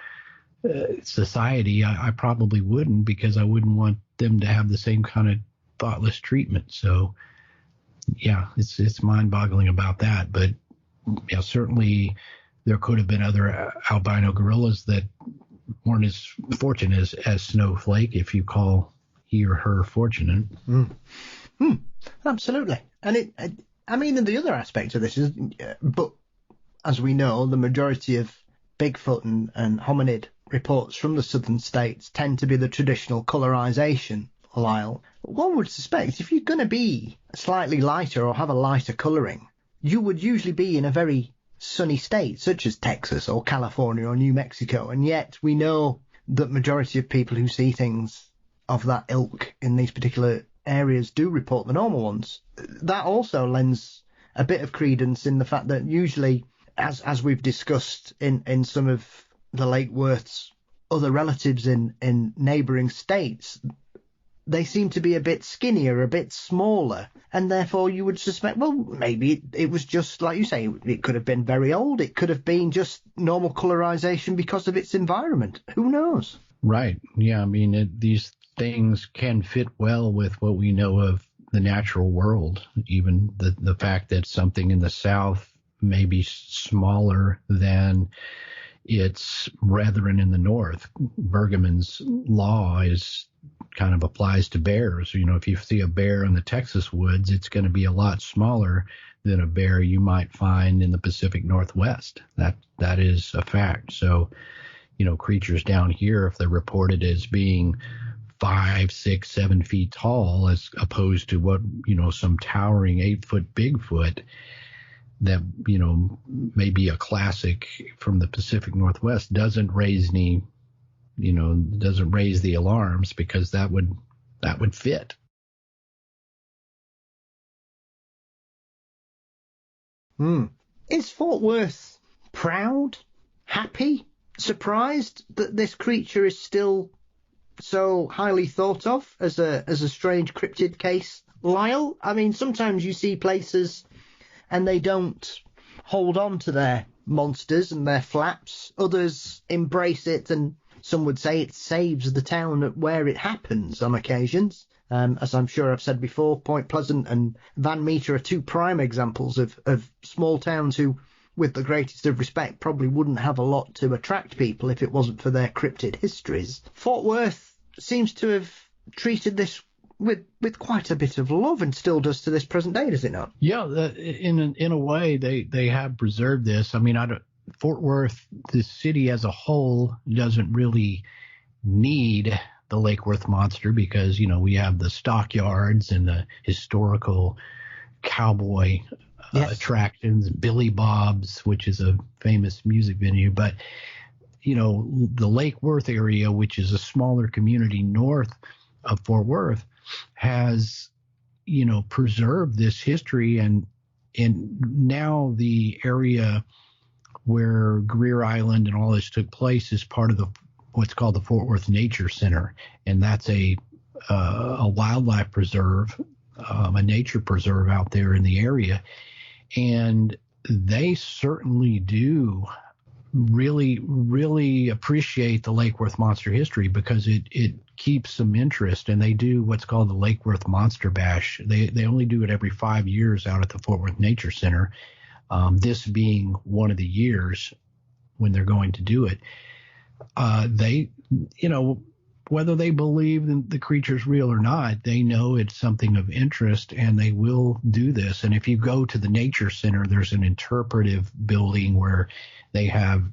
society, I probably wouldn't, because I wouldn't want them to have the same kind of thoughtless treatment. So yeah, it's mind-boggling about that. But certainly there could have been other albino gorillas that weren't as fortunate as Snowflake, if you call he or her fortunate. Absolutely. And and the other aspect of this is, but as we know, the majority of Bigfoot and hominid reports from the southern states tend to be the traditional colorization, Lyle. One would suspect if you're going to be slightly lighter or have a lighter colouring, you would usually be in a very sunny state, such as Texas or California or New Mexico, and yet we know that majority of people who see things of that ilk in these particular areas do report the normal ones. That also lends a bit of credence in the fact that usually, as we've discussed in some of the Lake Worth's other relatives in neighbouring states, they seem to be a bit skinnier, a bit smaller, and therefore you would suspect, well, maybe it was just, like you say, it could have been very old, it could have been just normal colorization because of its environment. Who knows? Right. Yeah, I mean, these things can fit well with what we know of the natural world, even the fact that something in the south may be smaller than its brethren in the north. Bergman's law kind of applies to bears. If you see a bear in the Texas woods, it's going to be a lot smaller than a bear you might find in the Pacific Northwest. That is a fact. So, creatures down here, if they're reported as being 5, 6, 7 feet tall, as opposed to what, some towering 8-foot Bigfoot, that, may be a classic from the Pacific Northwest doesn't raise the alarms, because that would fit. Is Fort Worth proud, happy, surprised that this creature is still so highly thought of as a strange cryptid case, Lyle? I mean, sometimes you see places and they don't hold on to their monsters and their flaps. Others embrace it, and some would say it saves the town where it happens on occasions. As I'm sure I've said before, Point Pleasant and Van Meter are two prime examples of small towns who, with the greatest of respect, probably wouldn't have a lot to attract people if it wasn't for their cryptid histories. Fort Worth seems to have treated this with quite a bit of love, and still does to this present day, does it not? Yeah, in a way, they have preserved this. I mean, Fort Worth, the city as a whole, doesn't really need the Lake Worth monster, because we have the stockyards and the historical cowboy attractions, Billy Bob's, which is a famous music venue. But the Lake Worth area, which is a smaller community north of Fort Worth, has preserved this history, and now the area where Greer Island and all this took place is part of what's called the Fort Worth Nature Center, and that's a wildlife preserve, a nature preserve out there in the area, and they certainly do really, really appreciate the Lake Worth monster history, because it keeps some interest, and they do what's called the Lake Worth Monster Bash. They only do it every 5 years out at the Fort Worth Nature Center, this being one of the years when they're going to do it. They, whether they believe the creature's real or not, they know it's something of interest, and they will do this. And if you go to the Nature Center, there's an interpretive building where they have,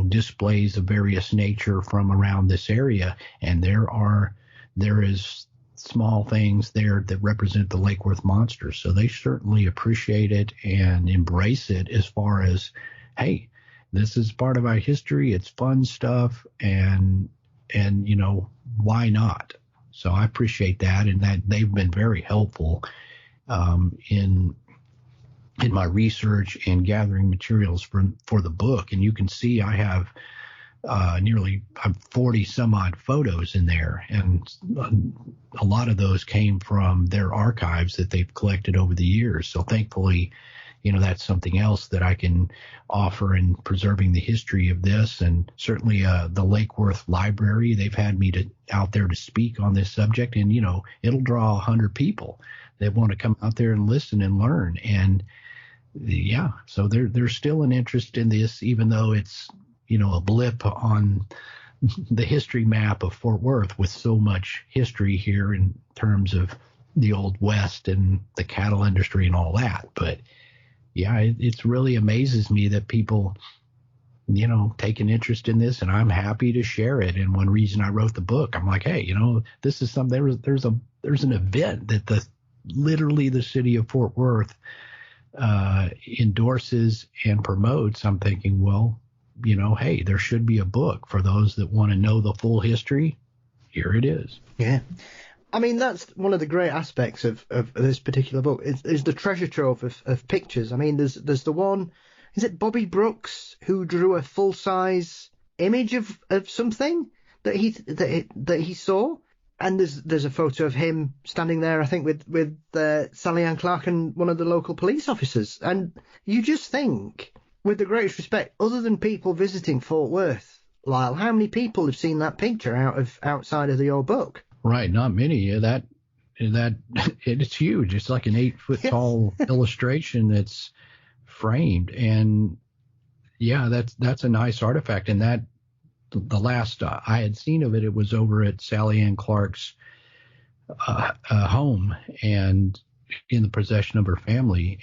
displays of various nature from around this area, and there is small things there that represent the Lake Worth monster. So they certainly appreciate it and embrace it, as far as, hey, this is part of our history. It's fun stuff, and why not? So I appreciate that, and that they've been very helpful in my research and gathering materials for the book. And you can see I have nearly 40 some odd photos in there, and a lot of those came from their archives that they've collected over the years. So thankfully, that's something else that I can offer in preserving the history of this. And certainly the Lake Worth Library, they've had me out there to speak on this subject, and it'll draw 100 people that want to come out there and listen and learn. And so there's still an interest in this, even though it's a blip on the history map of Fort Worth, with so much history here in terms of the Old West and the cattle industry and all that. But it's really amazes me that people, take an interest in this, and I'm happy to share it. And one reason I wrote the book, I'm like, hey, this is something. There's an event that literally the city of Fort Worth endorses and promotes. I'm thinking, well, hey, there should be a book for those that want to know the full history. Here it is. Yeah. I mean, that's one of the great aspects of this particular book is the treasure trove of pictures. I mean, there's the one, is it Bobby Brooks, who drew a full-size image of something that he saw? And there's a photo of him standing there, I think, with Sally Ann Clark and one of the local police officers. And you just think, with the greatest respect, other than people visiting Fort Worth, Lyle, how many people have seen that picture outside of your book? Right, not many. That it's huge. It's like an 8-foot tall illustration that's framed, and that's a nice artifact. And that the last I had seen of it, it was over at Sally Ann Clark's home and in the possession of her family.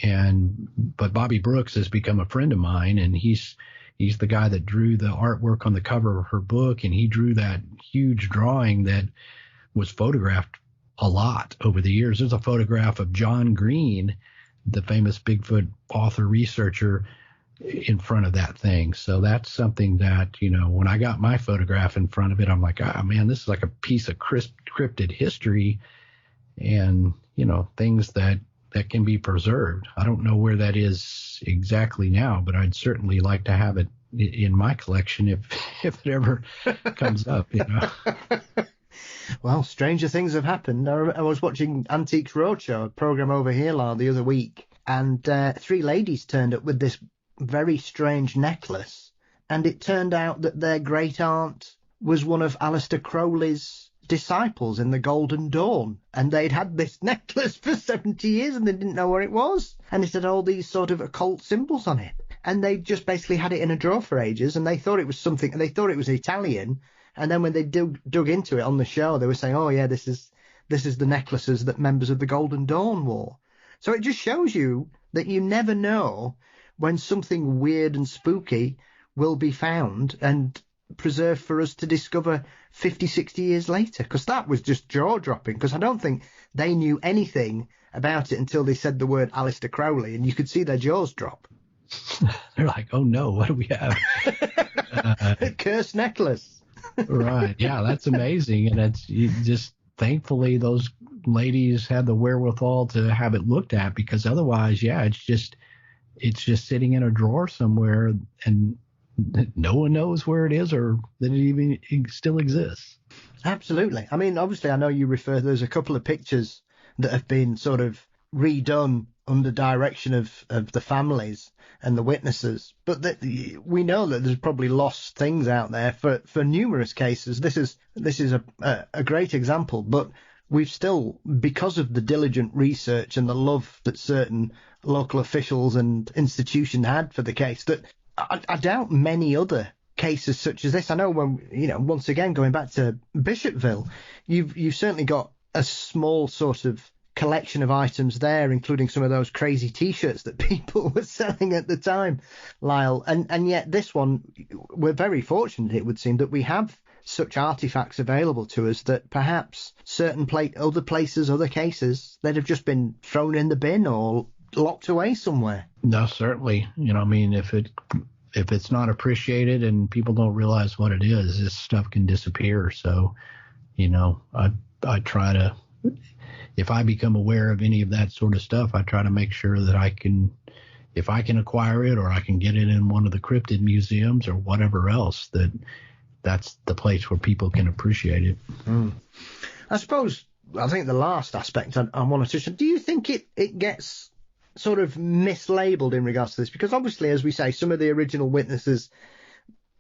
But Bobby Brooks has become a friend of mine, and he's the guy that drew the artwork on the cover of her book, and he drew that huge drawing that was photographed a lot over the years. There's a photograph of John Green the famous Bigfoot author researcher in front of that thing. So that's something that, when I got my photograph in front of it, I'm like, oh man, this is like a piece of cryptid history and, things that can be preserved. I don't know where that is exactly now, but I'd certainly like to have it in my collection if it ever comes up, Well, stranger things have happened. I was watching Antiques Roadshow, a program over here, the other week, and 3 ladies turned up with this very strange necklace, and it turned out that their great aunt was one of Aleister Crowley's disciples in the Golden Dawn, and they'd had this necklace for 70 years and they didn't know where it was, and it had all these sort of occult symbols on it, and they just basically had it in a drawer for ages, and they thought it was something, and they thought it was Italian, and then when they dug into it on the show, they were saying, oh yeah, this is the necklaces that members of the Golden Dawn wore. So it just shows you that you never know when something weird and spooky will be found and preserved for us to discover 50, 60 years later. Because that was just jaw-dropping, because I don't think they knew anything about it until they said the word Aleister Crowley, and you could see their jaws drop. They're like, oh no, what do we have? Cursed necklace. Right. Yeah, that's amazing. And just thankfully those ladies had the wherewithal to have it looked at, because otherwise, yeah, it's just sitting in a drawer somewhere and no one knows where it is or that it even still exists. Absolutely. I mean, obviously, I know you there's a couple of pictures that have been sort of redone under direction of the families and the witnesses, but we know that there's probably lost things out there for numerous cases. This is a great example, but we've still, because of the diligent research and the love that certain local officials and institutions had for the case, that I doubt many other cases such as this. I know when, once again, going back to Bishopville, you've certainly got a small sort of collection of items there, including some of those crazy T-shirts that people were selling at the time, Lyle. And yet this one, we're very fortunate, it would seem, that we have such artifacts available to us that perhaps certain other places, other cases, that have just been thrown in the bin or locked away somewhere. No, certainly. I mean, if it's not appreciated and people don't realize what it is, this stuff can disappear. So, I try to, if I become aware of any of that sort of stuff, I try to make sure that if I can acquire it or I can get it in one of the cryptid museums or whatever else, that's the place where people can appreciate it. I think the last aspect I want to touch on, do you think it gets sort of mislabeled in regards to this? Because obviously, as we say, some of the original witnesses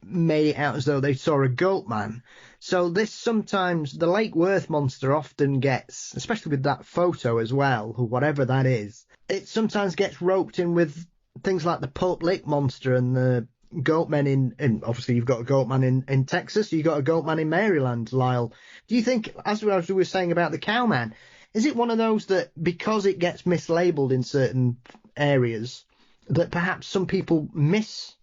made it out as though they saw a goat man. So this sometimes, the Lake Worth monster often gets, especially with that photo as well, or whatever that is, it sometimes gets roped in with things like the Pope Lick monster and the goat men in obviously you've got a goat man in Texas, you've got a goat man in Maryland, Lyle. Do you think, as we were saying about the Cowman, is it one of those that because it gets mislabeled in certain areas that perhaps some people miss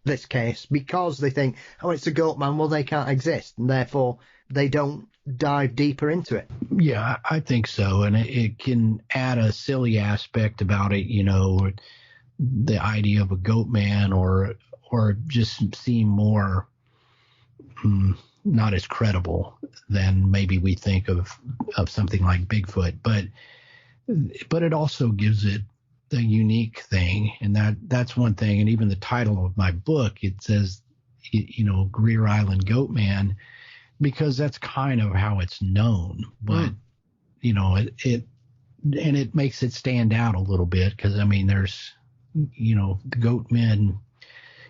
this case because they think, oh, it's a goat man, well, they can't exist, and therefore they don't dive deeper into it? Yeah, I think so. And it can add a silly aspect about it, the idea of a goat man or just seem more not as credible than maybe we think of something like Bigfoot. But it also gives it the unique thing, and that's one thing. And even the title of my book, it says, Greer Island Goat Man, because that's kind of how it's known. But it makes it stand out a little bit, because I mean, there's the goat men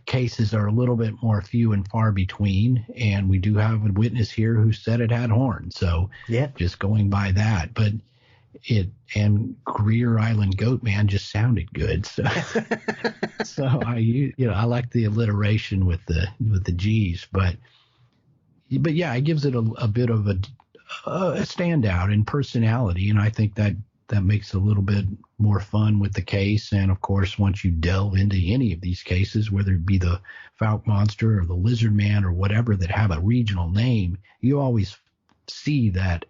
cases are a little bit more few and far between, and we do have a witness here who said it had horns. So yeah, just going by that, but and Greer Island Goat Man just sounded good. So, I like the alliteration with the G's, but yeah, it gives it a bit of a standout in personality, and I think that makes it a little bit more fun with the case. And of course, once you delve into any of these cases, whether it be the Fouke Monster or the Lizard Man or whatever that have a regional name, you always see that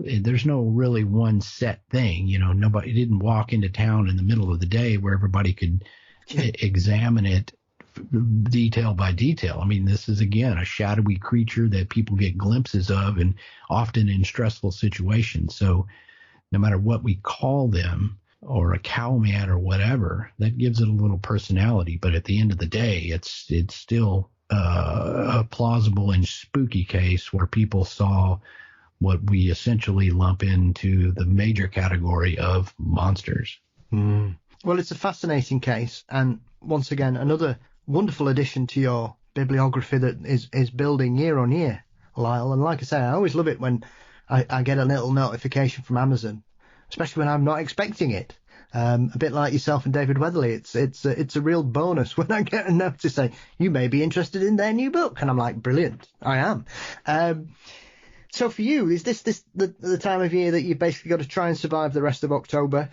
there's no really one set thing. Nobody didn't walk into town in the middle of the day where everybody could examine it detail by detail. I mean, this is, again, a shadowy creature that people get glimpses of, and often in stressful situations. So no matter what we call them, or a cowman or whatever, that gives it a little personality. But at the end of the day, it's still a plausible and spooky case where people saw what we essentially lump into the major category of monsters. Well, it's a fascinating case, and once again, another wonderful addition to your bibliography that is building year on year, Lyle. And like I say, I always love it when I get a little notification from Amazon, especially when I'm not expecting it. A bit like yourself and David Weatherly, it's a real bonus when I get a note to say, you may be interested in their new book. And I'm like, brilliant, I am. So for you, is this the time of year that you've basically got to try and survive the rest of October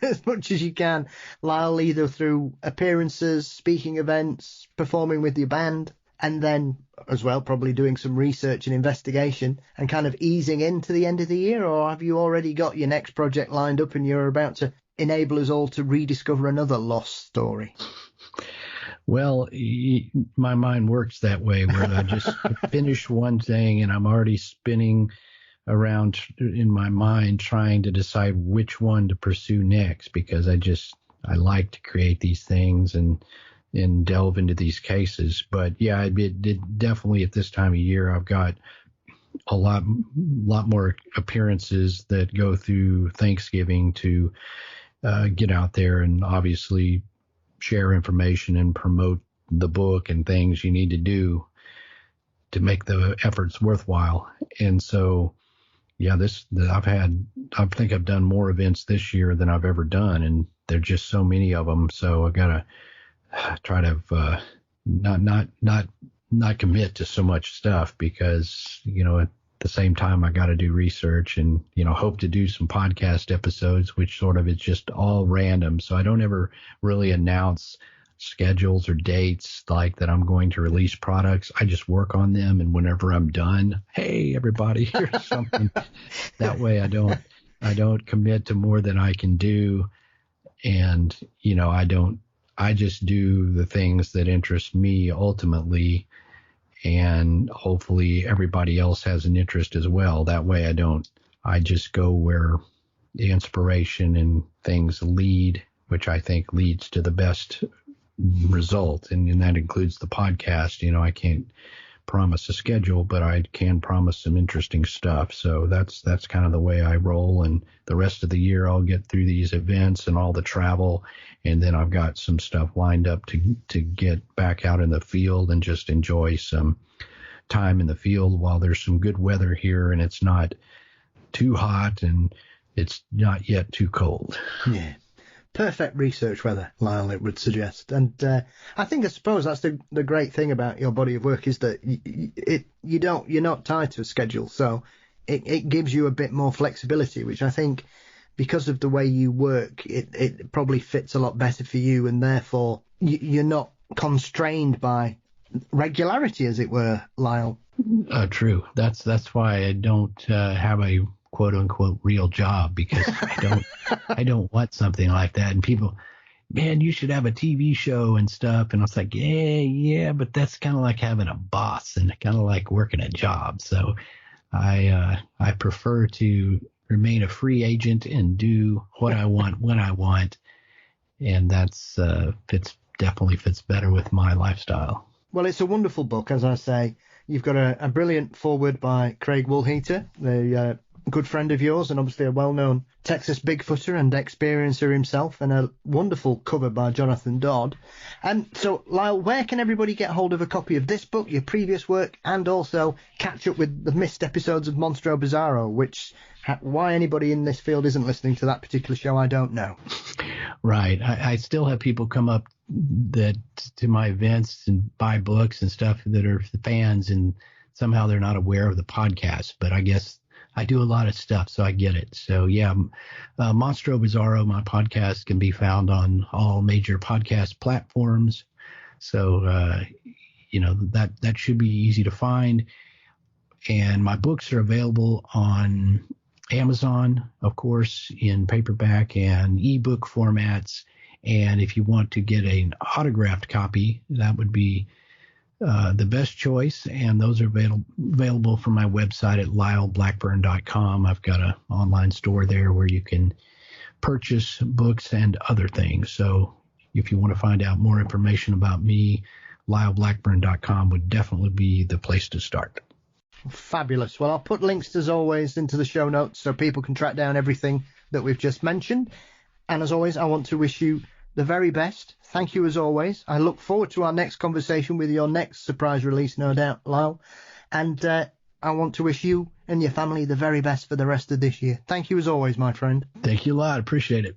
as much as you can, Lyle, either through appearances, speaking events, performing with your band, and then as well probably doing some research and investigation and kind of easing into the end of the year? Or have you already got your next project lined up and you're about to enable us all to rediscover another lost story? Well, my mind works that way, where I just finish one thing and I'm already spinning around in my mind trying to decide which one to pursue next, because I like to create these things and delve into these cases. But yeah, it definitely at this time of year, I've got a lot more appearances that go through Thanksgiving to get out there and obviously share information and promote the book and things you need to do to make the efforts worthwhile. And so, yeah, I think I've done more events this year than I've ever done, and there's just so many of them. So I gotta try to not commit to so much stuff, because at the same time I got to do research and hope to do some podcast episodes, which sort of is just all random. So I don't ever really announce schedules or dates like that I'm going to release products. I just work on them, and whenever I'm done, hey everybody, here's something. That way I don't commit to more than I can do, and I just do the things that interest me ultimately, and hopefully everybody else has an interest as well. That way I just go where the inspiration and things lead, which I think leads to the best result. And that includes the podcast. I can't promise a schedule, but I can promise some interesting stuff. So that's kind of the way I roll. And the rest of the year I'll get through these events and all the travel. And then I've got some stuff lined up to get back out in the field and just enjoy some time in the field while there's some good weather here and it's not too hot and it's not yet too cold. Yeah. Perfect research weather, Lyle, it would suggest. And I suppose that's the great thing about your body of work, is that you're not tied to a schedule. So it gives you a bit more flexibility, which I think, because of the way you work, it probably fits a lot better for you, and therefore you're not constrained by regularity, as it were, Lyle. True. That's why I don't have a quote unquote real job, because I don't want something like that. And people, man, you should have a TV show and stuff. And I was like, yeah, but that's kind of like having a boss and kind of like working a job. So I prefer to remain a free agent and do what I want when I want. And that's definitely fits better with my lifestyle. Well, it's a wonderful book, as I say. You've got a brilliant foreword by Craig Woolheater, the good friend of yours and obviously a well-known Texas Bigfooter and experiencer himself, and a wonderful cover by Jonathan Dodd. And so, Lyle, where can everybody get hold of a copy of this book, your previous work, and also catch up with the missed episodes of Monstro Bizzarro, which why anybody in this field isn't listening to that particular show, I don't know. Right. I still have people come up to my events and buy books and stuff that are fans, and somehow they're not aware of the podcast, but I guess I do a lot of stuff, so I get it. So yeah, Monstro Bizzarro, my podcast, can be found on all major podcast platforms. So, that should be easy to find. And my books are available on Amazon, of course, in paperback and ebook formats. And if you want to get an autographed copy, that would be the best choice. And those are available from my website at lyleblackburn.com. I've got an online store there where you can purchase books and other things. So if you want to find out more information about me, lyleblackburn.com would definitely be the place to start. Fabulous. Well, I'll put links, as always, into the show notes so people can track down everything that we've just mentioned. And as always, I want to wish you the very best. Thank you, as always. I look forward to our next conversation with your next surprise release, no doubt, Lyle. And I want to wish you and your family the very best for the rest of this year. Thank you, as always, my friend. Thank you a lot. Appreciate it.